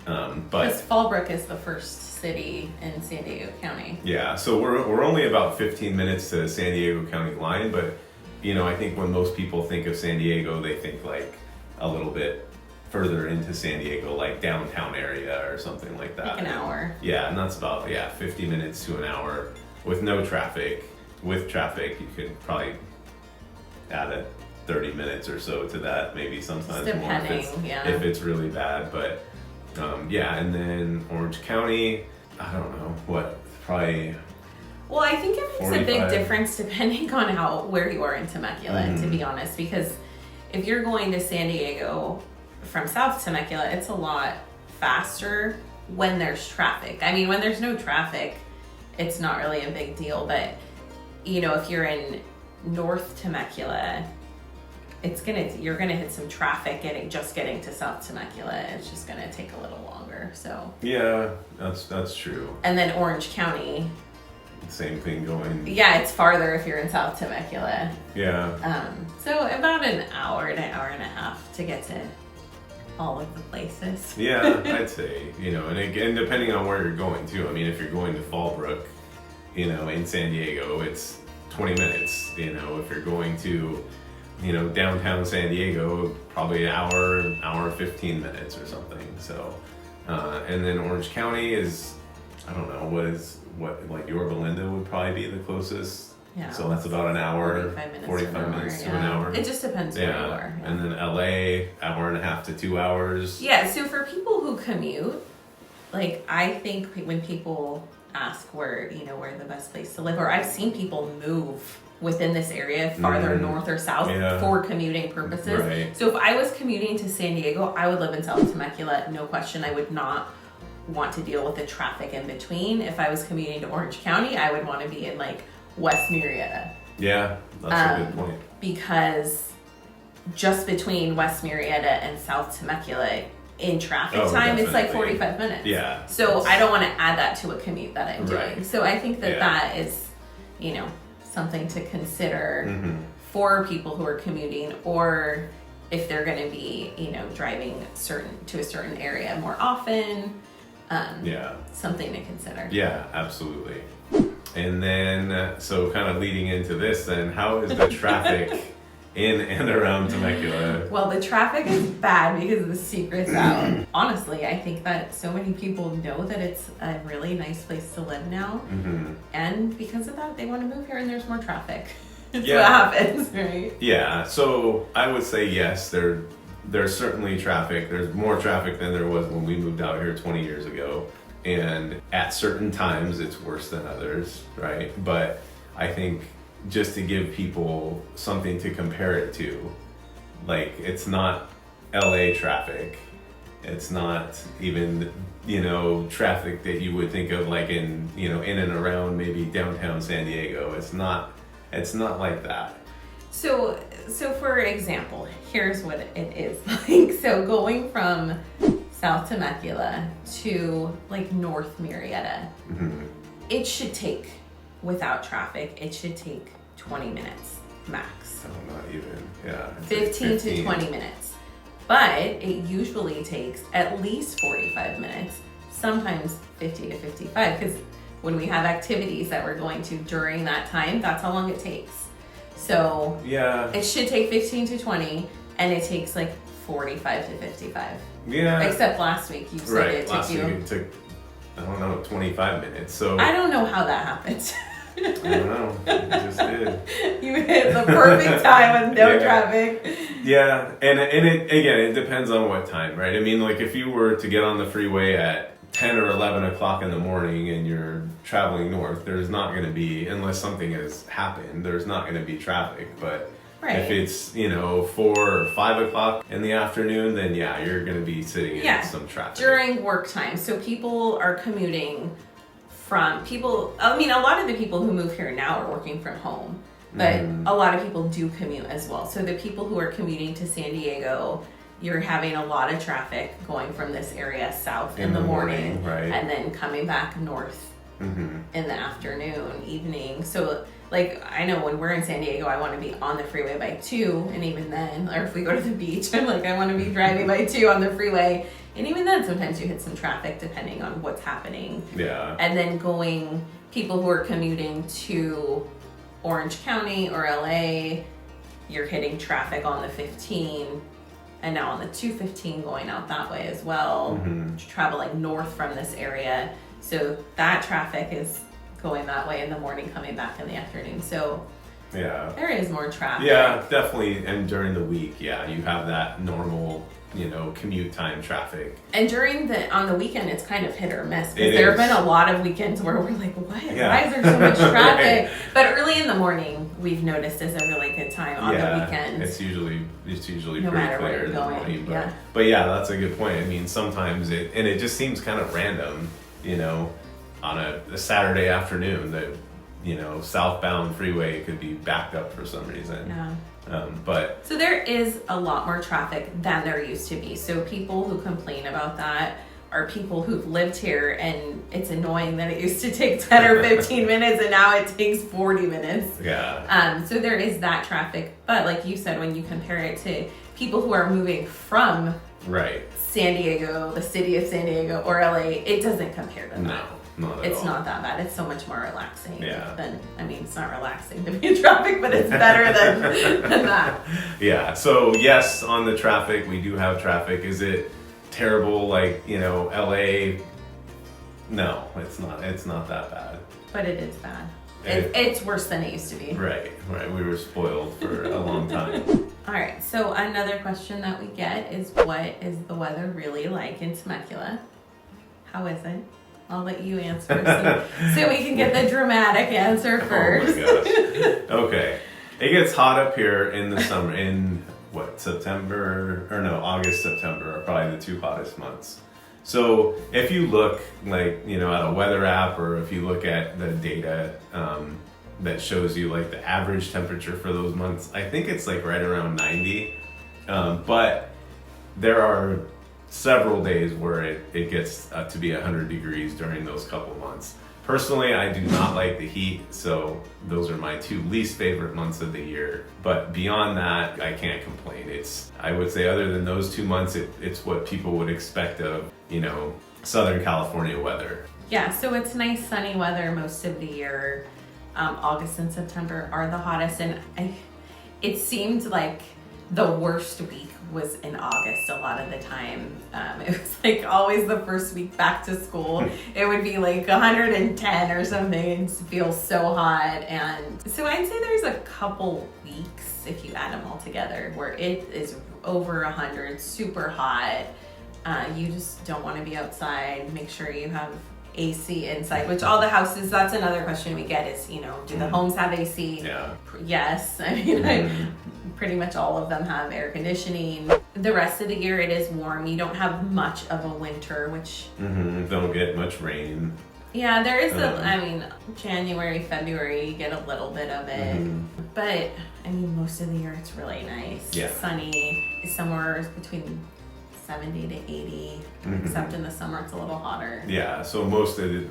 But because Fallbrook is the first city in San Diego County. Yeah, so we're only about 15 minutes to the San Diego County line, but I think when most people think of San Diego, they think like a little bit further into San Diego, like downtown area or something like that. Like an hour. Yeah, and that's about 50 minutes to an hour with no traffic. With traffic, you could probably add 30 minutes or so to that, maybe sometimes more if it's really bad, but Yeah, and then Orange County, I don't know, what, probably... Well, I think it makes 45. a big difference depending on where you are in Temecula, to be honest, because if you're going to San Diego from South Temecula, it's a lot faster when there's traffic. I mean, when there's no traffic, it's not really a big deal, but you know, if you're in North Temecula, you're gonna hit some traffic getting to South Temecula. It's just gonna take a little longer. So yeah, that's true. And then Orange County, same thing going. Yeah, it's farther if you're in South Temecula. Yeah. So about an hour to hour and a half to get to all of the places. Yeah, I'd say, you know, and again, depending on where you're going too. I mean, if you're going to Fallbrook, you know, in San Diego, it's 20 minutes. You know, if you're going to, you know, downtown San Diego, probably an hour 15 minutes or something. So, and then Orange County is, I don't know, what like Yorba Linda would probably be the closest. Yeah. So that's about an hour, 45 minutes to an hour. It just depends where you are. Yeah. And then LA, hour and a half to 2 hours. Yeah, so for people who commute, like I think when people ask where the best place to live, or I've seen people move within this area farther north or south for commuting purposes. Right. So if I was commuting to San Diego, I would live in South Temecula, no question. I would not want to deal with the traffic in between. If I was commuting to Orange County, I would want to be in like West Murrieta. Yeah, that's a good point. Because just between West Murrieta and South Temecula in traffic time, definitely. It's like 45 minutes. Yeah. So I don't want to add that to a commute that I'm doing. Right. So I think that is, something to consider for people who are commuting, or if they're going to be, driving to a certain area more often. Something to consider. Yeah, absolutely. And then, so kind of leading into this then, how is the traffic in and around Temecula? Well, the traffic is bad because the secret's out. Honestly, I think that so many people know that it's a really nice place to live now. And because of that, they want to move here and there's more traffic. That's what happens, right? Yeah, so I would say yes, there's certainly traffic. There's more traffic than there was when we moved out here 20 years ago. And at certain times, it's worse than others, right? But I think just to give people something to compare it to, like it's not LA traffic. It's not even, traffic that you would think of like in and around maybe downtown San Diego. It's not like that. So for example, here's what it is like. So going from South Temecula to like North Murrieta, it should take, without traffic, it should take 20 minutes max. Oh, not even, yeah. 15 to 20 minutes. But it usually takes at least 45 minutes, sometimes 50 to 55, because when we have activities that we're going to during that time, that's how long it takes. So it should take 15 to 20, and it takes like 45 to 55. Yeah. Except last week you said it took last week it took, I don't know, 25 minutes. So I don't know how that happened. I don't know. It just did. You hit the perfect time with no traffic. Yeah, and it depends on what time, right? I mean, like if you were to get on the freeway at 10 or 11 o'clock in the morning and you're traveling north, there's not going to be, unless something has happened, there's not going to be traffic. But if it's 4 or 5 o'clock in the afternoon, then you're going to be sitting in some traffic during work time. So people are commuting a lot of the people who move here now are working from home, but a lot of people do commute as well. So the people who are commuting to San Diego, you're having a lot of traffic going from this area south in the morning, right? And then coming back north in the afternoon, evening. So like, I know when we're in San Diego, I want to be on the freeway by 2, and even then, or if we go to the beach, I'm like, I want to be driving by 2 on the freeway. And even then, sometimes you hit some traffic depending on what's happening. Yeah. And then people who are commuting to Orange County or LA, you're hitting traffic on the 15, and now on the 215 going out that way as well, traveling north from this area. So that traffic is going that way in the morning, coming back in the afternoon. So Yeah. There is more traffic. Yeah, definitely. And during the week, yeah, you have that normal, commute time traffic. And on the weekend, it's kind of hit or miss. Because there have been a lot of weekends where we're like, what? Yeah. Why is there so much traffic? Right. But early in the morning, we've noticed is a really good time on the weekends. It's usually no pretty matter clear where you're in the going. morning. But, but yeah, that's a good point. I mean, sometimes it just seems kind of random, on a Saturday afternoon that, southbound freeway could be backed up for some reason. Yeah. But so there is a lot more traffic than there used to be. So people who complain about that are people who've lived here, and it's annoying that it used to take 10 or 15 minutes and now it takes 40 minutes. Yeah. So there is that traffic. But like you said, when you compare it to people who are moving from San Diego, the city of San Diego, or LA, it doesn't compare to that. No. It's not that bad. It's so much more relaxing. Yeah. It's not relaxing to be in traffic, but it's better than that. Yeah. So yes, on the traffic, we do have traffic. Is it terrible like, LA? No, it's not. It's not that bad. But it is bad. It's worse than it used to be. Right. We were spoiled for a long time. All right. So another question that we get is, what is the weather really like in Temecula? How is it? I'll let you answer so we can get the dramatic answer first. Oh my gosh. Okay. It gets hot up here in the summer, in August, September are probably the two hottest months. So if you look at a weather app, or if you look at the data that shows you like the average temperature for those months, I think it's like right around 90. But there are several days where it gets to be 100 degrees during those couple months. Personally, I do not like the heat, so those are my two least favorite months of the year. But beyond that, I can't complain. I would say other than those 2 months, it's what people would expect of, Southern California weather. Yeah, so it's nice sunny weather most of the year. August and September are the hottest, and it seemed like the worst week was in August a lot of the time. It was like always the first week back to school. It would be like 110 or something and feel so hot. And so I'd say there's a couple weeks, if you add them all together, where it is over 100, super hot. You just don't want to be outside. Make sure you have AC inside, which all the houses, that's another question we get is, do the homes have AC? Yeah. Yes. I mean, pretty much all of them have air conditioning. The rest of the year it is warm. You don't have much of a winter, which... Don't get much rain. Yeah, there is January, February, you get a little bit of it. But, most of the year it's really nice. Yeah. Sunny, somewhere between 70 to 80, except in the summer it's a little hotter. Yeah, so most of it,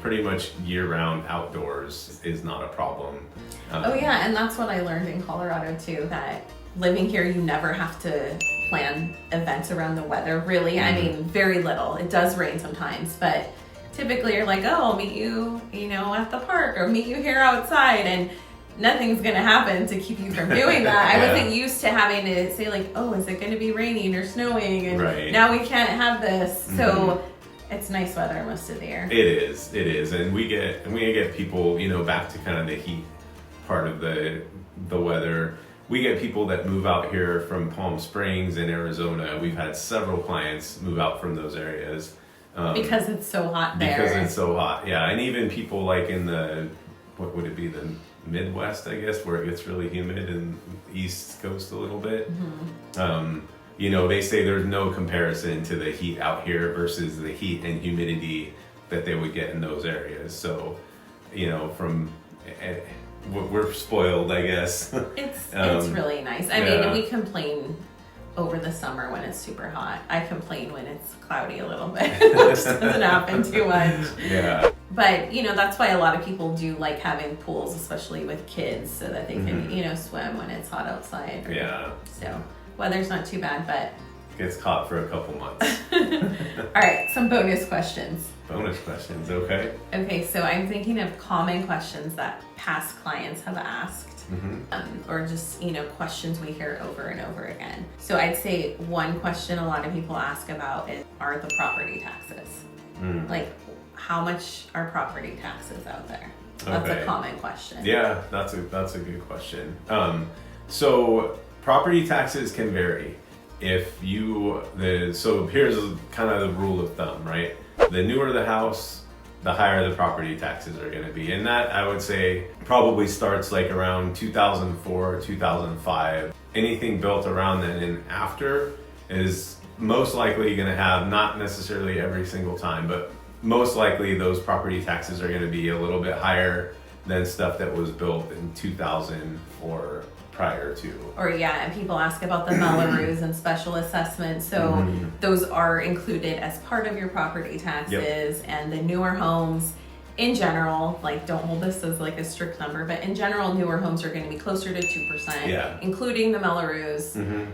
pretty much year-round outdoors is not a problem. Oh yeah, and that's what I learned in Colorado too, that living here you never have to plan events around the weather, really. Very little. It does rain sometimes, but typically you're like, oh, I'll meet you, at the park, or meet you here outside, and nothing's gonna happen to keep you from doing that. I wasn't used to having to say like, oh, is it gonna be raining or snowing, and now we can't have this. So it's nice weather most of the year. It is, and we get people, back to kind of the heat part of the weather. We get people that move out here from Palm Springs in Arizona. We've had several clients move out from those areas because it's so hot there. Because it's so hot, yeah, and even people like in the Midwest, I guess, where it gets really humid, and East Coast a little bit. They say there's no comparison to the heat out here versus the heat and humidity that they would get in those areas. So, we're spoiled, I guess. It's really nice. We complain over the summer when it's super hot. I complain when it's cloudy a little bit, which doesn't happen too much. Yeah. But, that's why a lot of people do like having pools, especially with kids, so that they can, swim when it's hot outside. Yeah. So, weather's not too bad, but... Gets hot for a couple months. All right, some bonus questions. Bonus questions, okay. Okay, so I'm thinking of common questions that past clients have asked. Or just, questions we hear over and over again. So I'd say one question a lot of people ask about are the property taxes. Like, how much are property taxes out there? That's Okay. a common question. Yeah, that's a good question. So property taxes can vary. So here's kind of the rule of thumb, right? The newer the house, the higher the property taxes are going to be. And that, I would say, probably starts like around 2004, 2005. Anything built around then and after is most likely going to have, not necessarily every single time, but most likely those property taxes are going to be a little bit higher than stuff that was built in 2000 or prior to. Or and people ask about the Melrose and special assessments. So those are included as part of your property taxes. And the newer homes in general, like, don't hold this as like a strict number, but in general, newer homes are going to be closer to 2%, including the Melrose. And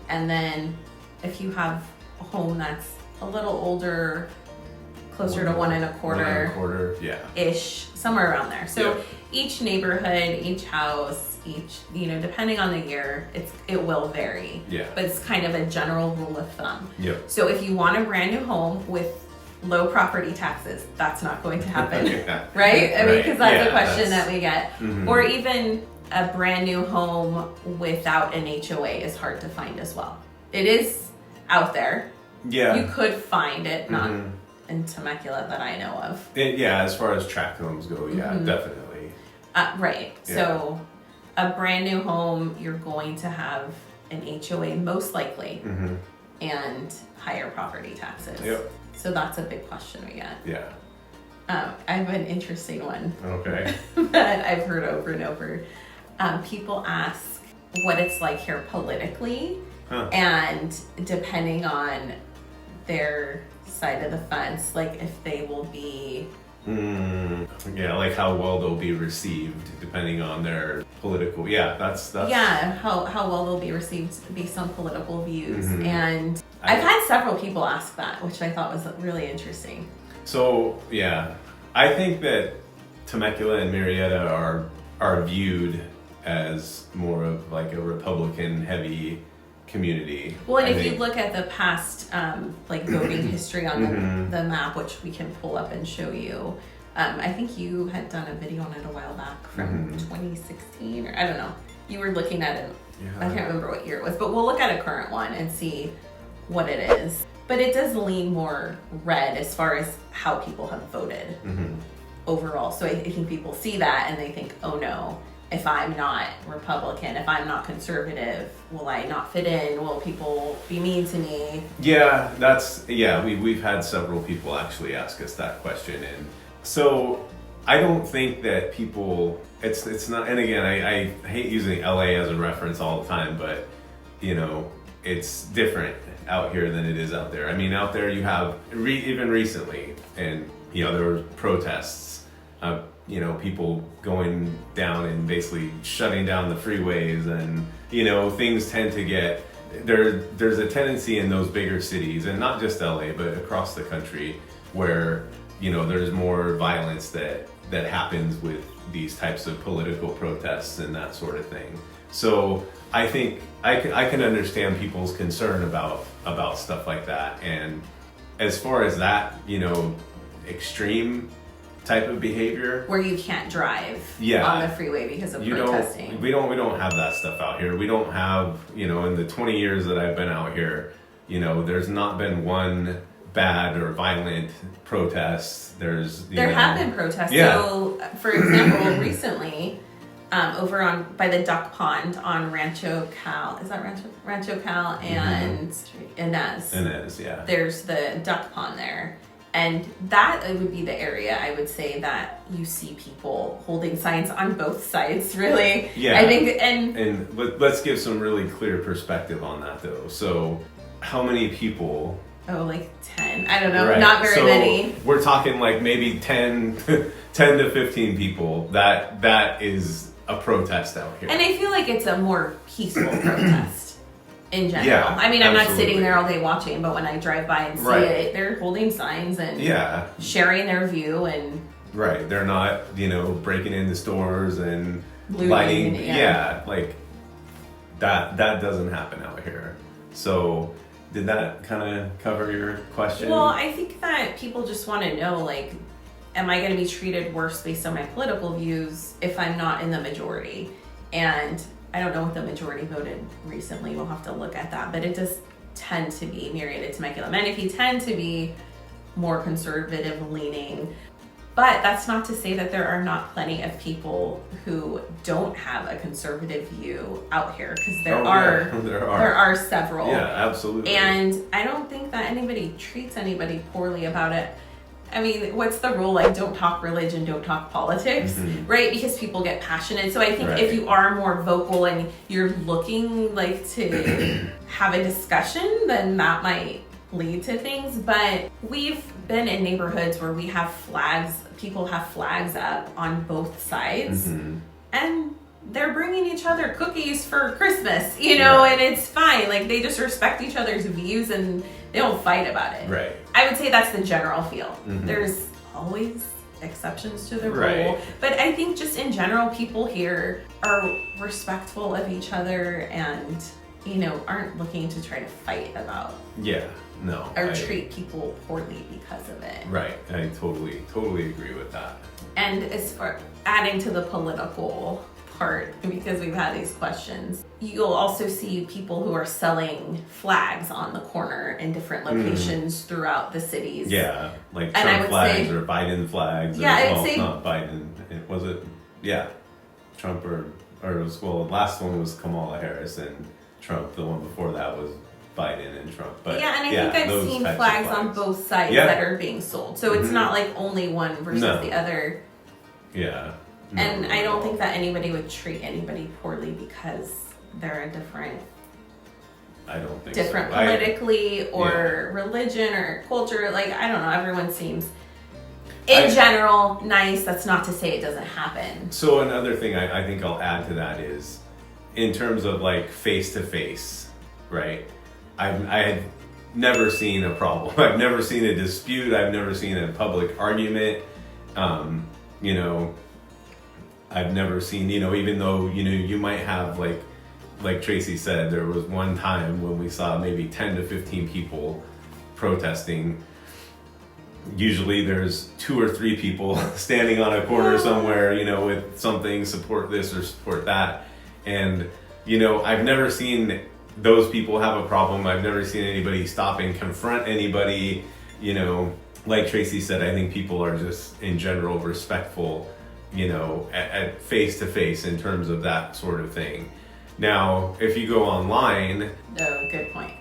then if you have a home that's a little older, closer to 1.25 ish, somewhere around there. So each neighborhood, each house, depending on the year, it will vary. But it's kind of a general rule of thumb. So if you want a brand new home with low property taxes, that's not going to happen, right? I mean, because that's a question that we get. Or even a brand new home without an HOA is hard to find as well. It is out there. You could find it, not in Temecula that I know of. As far as tract homes go, definitely. Right. So a brand new home, you're going to have an HOA most likely, and higher property taxes. So that's a big question we get. I have an interesting one. Okay. That I've heard over and over. People ask what it's like here politically, and depending on their side of the fence, like if they will be like how well they'll be received depending on their political that's how well they'll be received based on political views. And I've had several people ask that, which I thought was really interesting. So I think that Temecula and Murrieta are viewed as more of like a Republican heavy community. Well, and if you look at the past voting history on the map, which we can pull up and show you, I think you had done a video on it a while back from 2016, or I don't know. You were looking at it. I can't remember what year it was, but we'll look at a current one and see what it is. But it does lean more red as far as how people have voted overall. So I think people see that and they think, oh no, if I'm not Republican, if I'm not conservative, will I not fit in? Will people be mean to me? We've had several people actually ask us that question. And so I don't think that people, it's not, and again, I hate using LA as a reference all the time, but it's different out here than it is out there. I mean, out there you have, even recently, and there were protests, people going down and basically shutting down the freeways, and things tend to get there's a tendency in those bigger cities, and not just LA but across the country, where there's more violence that happens with these types of political protests and that sort of thing. So I think I can understand people's concern about stuff like that. And as far as that extreme type of behavior where you can't drive on the freeway because of protesting. We don't have that stuff out here. We don't have, in the 20 years that I've been out here, there's not been one bad or violent protest. There have been protests. So for example, recently over by the duck pond on Rancho Cal, is that Rancho Cal and Inez, there's the duck pond there. And that would be the area, I would say, that you see people holding signs on both sides, really. I think, and let's give some really clear perspective on that, though. So, how many people? Oh, like 10. I don't know. Right. Not very many. We're talking like maybe 10 to 15 people. That is a protest out here. And I feel like it's a more peaceful protest. In general. I mean, I'm not sitting there all day watching, but when I drive by and see it, they're holding signs and sharing their view and... Right. They're not, breaking into stores and looting, lighting. Like that doesn't happen out here. So did that kind of cover your question? Well, I think that people just want to know, like, am I going to be treated worse based on my political views if I'm not in the majority? And I don't know what the majority voted recently. We'll have to look at that. But it does tend to be Murrieta, Temecula, Menifee tend to be more conservative leaning. But that's not to say that there are not plenty of people who don't have a conservative view out here, because there are several. Yeah, absolutely. And I don't think that anybody treats anybody poorly about it. I mean, what's the rule? Like, don't talk religion, don't talk politics, right? Because people get passionate. So I think if you are more vocal and you're looking like to have a discussion, then that might lead to things. But we've been in neighborhoods where we have flags, people have flags up on both sides, and they're bringing each other cookies for Christmas, you know, and it's fine. Like, they just respect each other's views and they don't fight about it. Right. I would say that's the general feel. There's always exceptions to the rule, but I think just in general, people here are respectful of each other and, you know, aren't looking to try to fight about treat people poorly because of it. Right. I totally agree with that. And as far adding to the political part, because we've had these questions, you'll also see people who are selling flags on the corner in different locations throughout the cities. Yeah, like Trump flags or Biden flags. Yeah, I would say not Biden. Was it? Yeah, Trump or it was, well, the last one was Kamala Harris and Trump. The one before that was Biden and Trump. But yeah, and I think I've seen flags on both sides that are being sold. So it's not like only one versus the other. Yeah. And I don't think that anybody would treat anybody poorly because they're a different politically or religion or culture. Like, I don't know, everyone seems in general nice. That's not to say it doesn't happen. So another thing I think I'll add to that is, in terms of like face to face, right? I had never seen a problem. I've never seen a dispute. I've never seen a public argument. You know, I've never seen, you know, even though, you know, you might have like Tracy said, there was one time when we saw maybe 10 to 15 people protesting. Usually there's 2 or 3 people standing on a corner somewhere, you know, with something, support this or support that. And, you know, I've never seen those people have a problem. I've never seen anybody stop and confront anybody. You know, like Tracy said, I think people are just in general respectful, you know, at face to face in terms of that sort of thing. Now, if you go online, good point.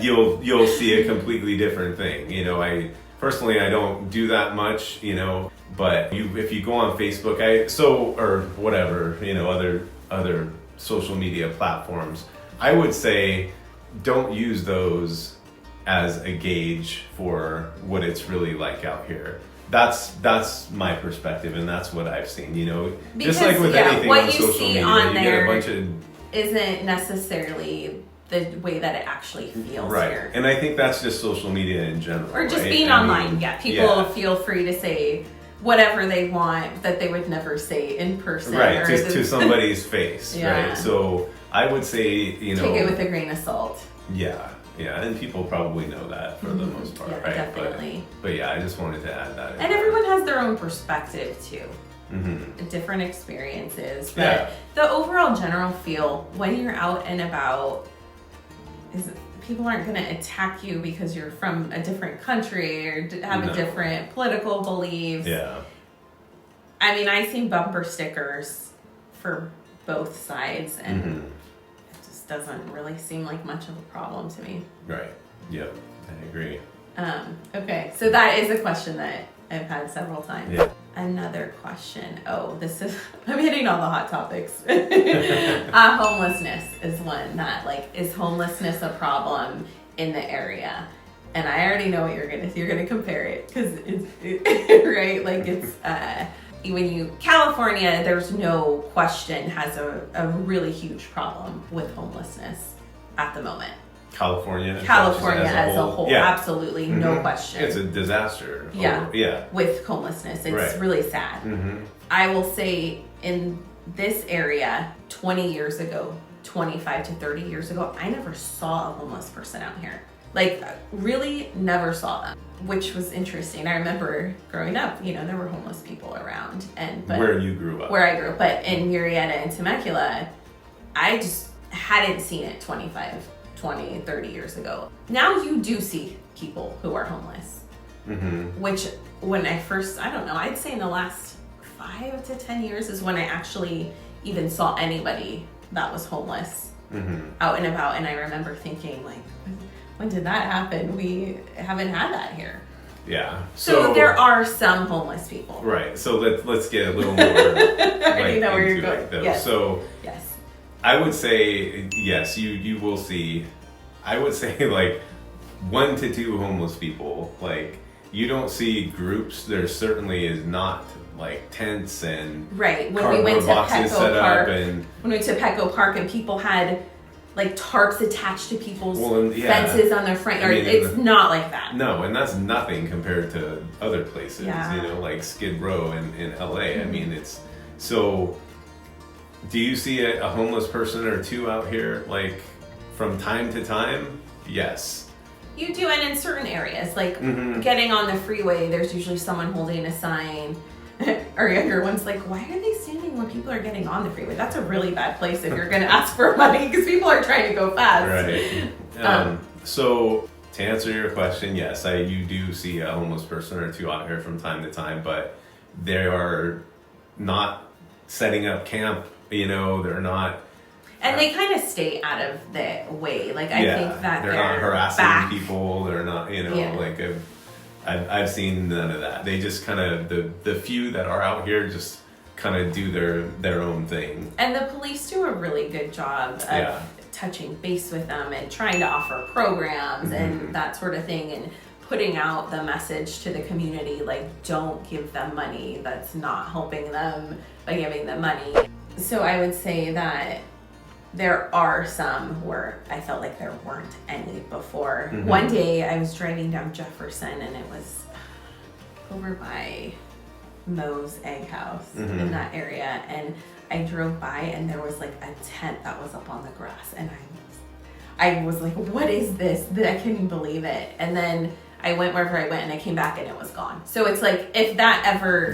you'll see a completely different thing. You know, I don't do that much, you know, but if you go on Facebook, or whatever, you know, other social media platforms, I would say don't use those as a gauge for what it's really like out here. That's my perspective, and that's what I've seen, you know. Because, just like with anything what on you social see media, on you there get a bunch of isn't necessarily the way that it actually feels here. And I think that's just social media in general. Or just being online. People feel free to say whatever they want that they would never say in person. Right, to somebody's face, right? So I would say, you know, take it with a grain of salt. Yeah, and people probably know that for the most part, right? Definitely. But yeah, I just wanted to add that. And everyone has their own perspective too. Different experiences. But the overall general feel when you're out and about is people aren't going to attack you because you're from a different country or have a different political beliefs. Yeah. I mean, I've seen bumper stickers for both sides, and it just doesn't really seem like much of a problem to me. Right. Yep. I agree. Okay, so that is a question that I've had several times. Yeah. Another question. I'm hitting all the hot topics. Homelessness is one that, like, is homelessness a problem in the area? And I already know what you're gonna compare it, because it's right, like it's California, there's no question, has a really huge problem with homelessness at the moment. California as a whole, absolutely, no question. It's a disaster. With homelessness, it's really sad. I will say in this area, 20 years ago, 25 to 30 years ago, I never saw a homeless person out here. Like, really never saw them. which was interesting. I remember growing up, you know, there were homeless people around, but where you grew up. Where I grew up, but in Murrieta and Temecula, I just hadn't seen it 20, 30 years ago. Now you do see people who are homeless, which when I first, I don't know, I'd say in the last 5 to 10 years is when I actually even saw anybody that was homeless out and about. And I remember thinking, like, when did that happen? We haven't had that here. Yeah. So there are some homeless people. Right. So let's get a little more. I already know where you're going. Yes. So yes, I would say yes. You will see. I would say like 1 to 2 homeless people. Like you don't see groups. There certainly is not like tents and right. When we went to Petco Park, when we went to Petco Park and people had like tarps attached to people's fences on their front yard. It's not like that. No, and that's nothing compared to other places, yeah. You know, like Skid Row in LA. I mean, it's so. Do you see a homeless person or two out here like from time to time? Yes. You do, and in certain areas, like getting on the freeway, there's usually someone holding a sign. Our younger one's like, why are they standing when people are getting on the freeway? That's a really bad place if you're going to ask for money because people are trying to go fast. Right. So to answer your question, yes, you do see a homeless person or two out here from time to time, but they are not setting up camp. You know, they're not. And they kind of stay out of the way. Like I think that they're not harassing people. They're not, you know, like I've seen none of that. They just kind of the few that are out here just kind of do their own thing. And the police do a really good job of touching base with them and trying to offer programs and that sort of thing, and putting out the message to the community like, don't give them money. That's not helping them by giving them money. So I would say that there are some where I felt like there weren't any before. One day I was driving down Jefferson and it was over by Moe's Egg House in that area, and I drove by and there was like a tent that was up on the grass, and I was like, what is this? I couldn't believe it. And then I went wherever I went and I came back and it was gone. So it's like, if that ever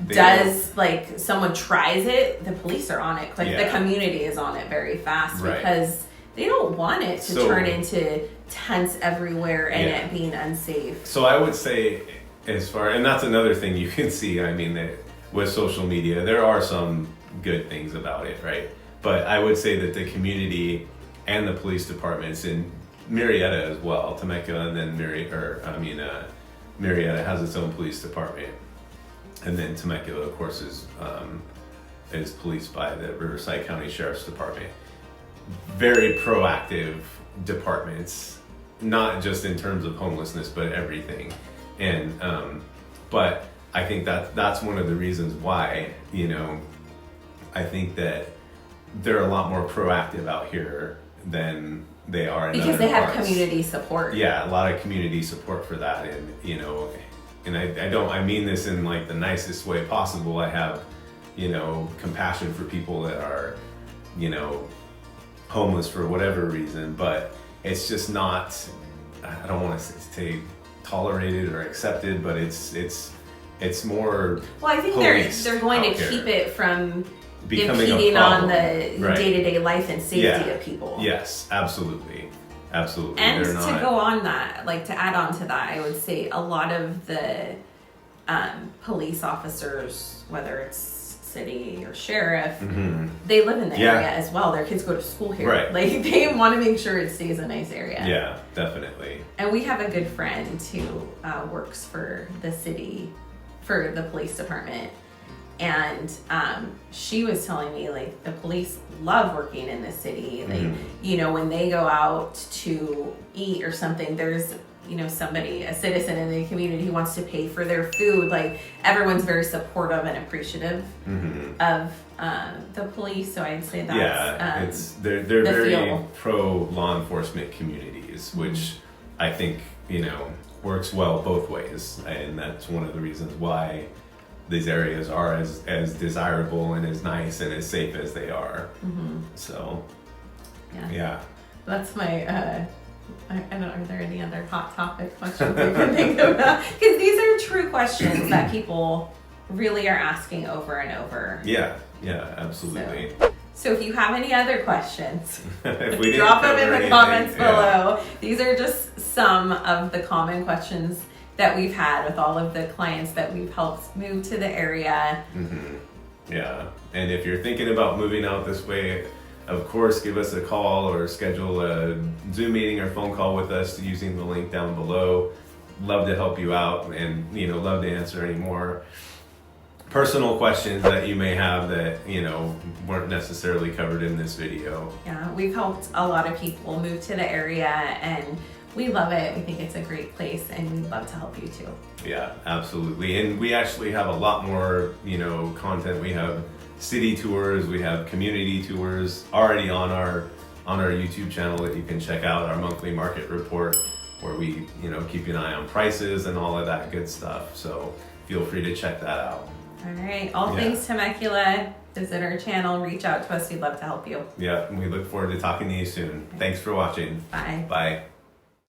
does, like someone tries it, the police are on it. Like the community is on it very fast because they don't want it to turn into tents everywhere and it being unsafe. So I would say and that's another thing you can see, I mean, that with social media, there are some good things about it, right? But I would say that the community and the police departments in Murrieta as well, Temecula, and then Murrieta has its own police department, and then Temecula, of course, is policed by the Riverside County Sheriff's Department. Very proactive departments, not just in terms of homelessness, but everything. And but I think that's one of the reasons why, you know, I think that they're a lot more proactive out here than they are in because they have community support. Yeah, a lot of community support for that, and you know, and I mean this in like the nicest way possible. I have, you know, compassion for people that are, you know, homeless for whatever reason, but it's just not. I don't want to say tolerated or accepted, but it's more. Well, I think they're going to keep it from impeding on the day-to-day life and safety of people. Yes, absolutely. Absolutely. And to go on that, like to add on to that, I would say a lot of the police officers, whether it's city or sheriff, they live in the area as well. Their kids go to school here. Right. Like they want to make sure it stays a nice area. Yeah, definitely. And we have a good friend who works for the city, for the police department. And she was telling me, like, the police love working in the city. Like, you know, when they go out to eat or something, there's, you know, somebody, a citizen in the community who wants to pay for their food. Like, everyone's very supportive and appreciative of the police. So I'd say that's they're very pro law enforcement communities, which I think, you know, works well both ways. And that's one of the reasons why these areas are as desirable and as nice and as safe as they are. So, yeah. That's my I don't know, are there any other hot topic questions we can think about? Because these are true questions that people really are asking over and over. Yeah, absolutely. So if you have any other questions, If we drop them didn't in cover the comments anything, yeah. below. These are just some of the common questions that we've had with all of the clients that we've helped move to the area. Yeah, and if you're thinking about moving out this way, of course, give us a call or schedule a Zoom meeting or phone call with us using the link down below. Love to help you out, and love to answer any more personal questions that you may have that weren't necessarily covered in this video. Yeah, we've helped a lot of people move to the area, and we love it. We think it's a great place, and we'd love to help you too. Yeah, absolutely. And we actually have a lot more, content. We have city tours, we have community tours already on our YouTube channel that you can check out, our monthly market report, where we, keep an eye on prices and all of that good stuff. So feel free to check that out. All right, all things Temecula, visit our channel, reach out to us. We'd love to help you. Yeah, and we look forward to talking to you soon. Thanks for watching. Bye. Bye.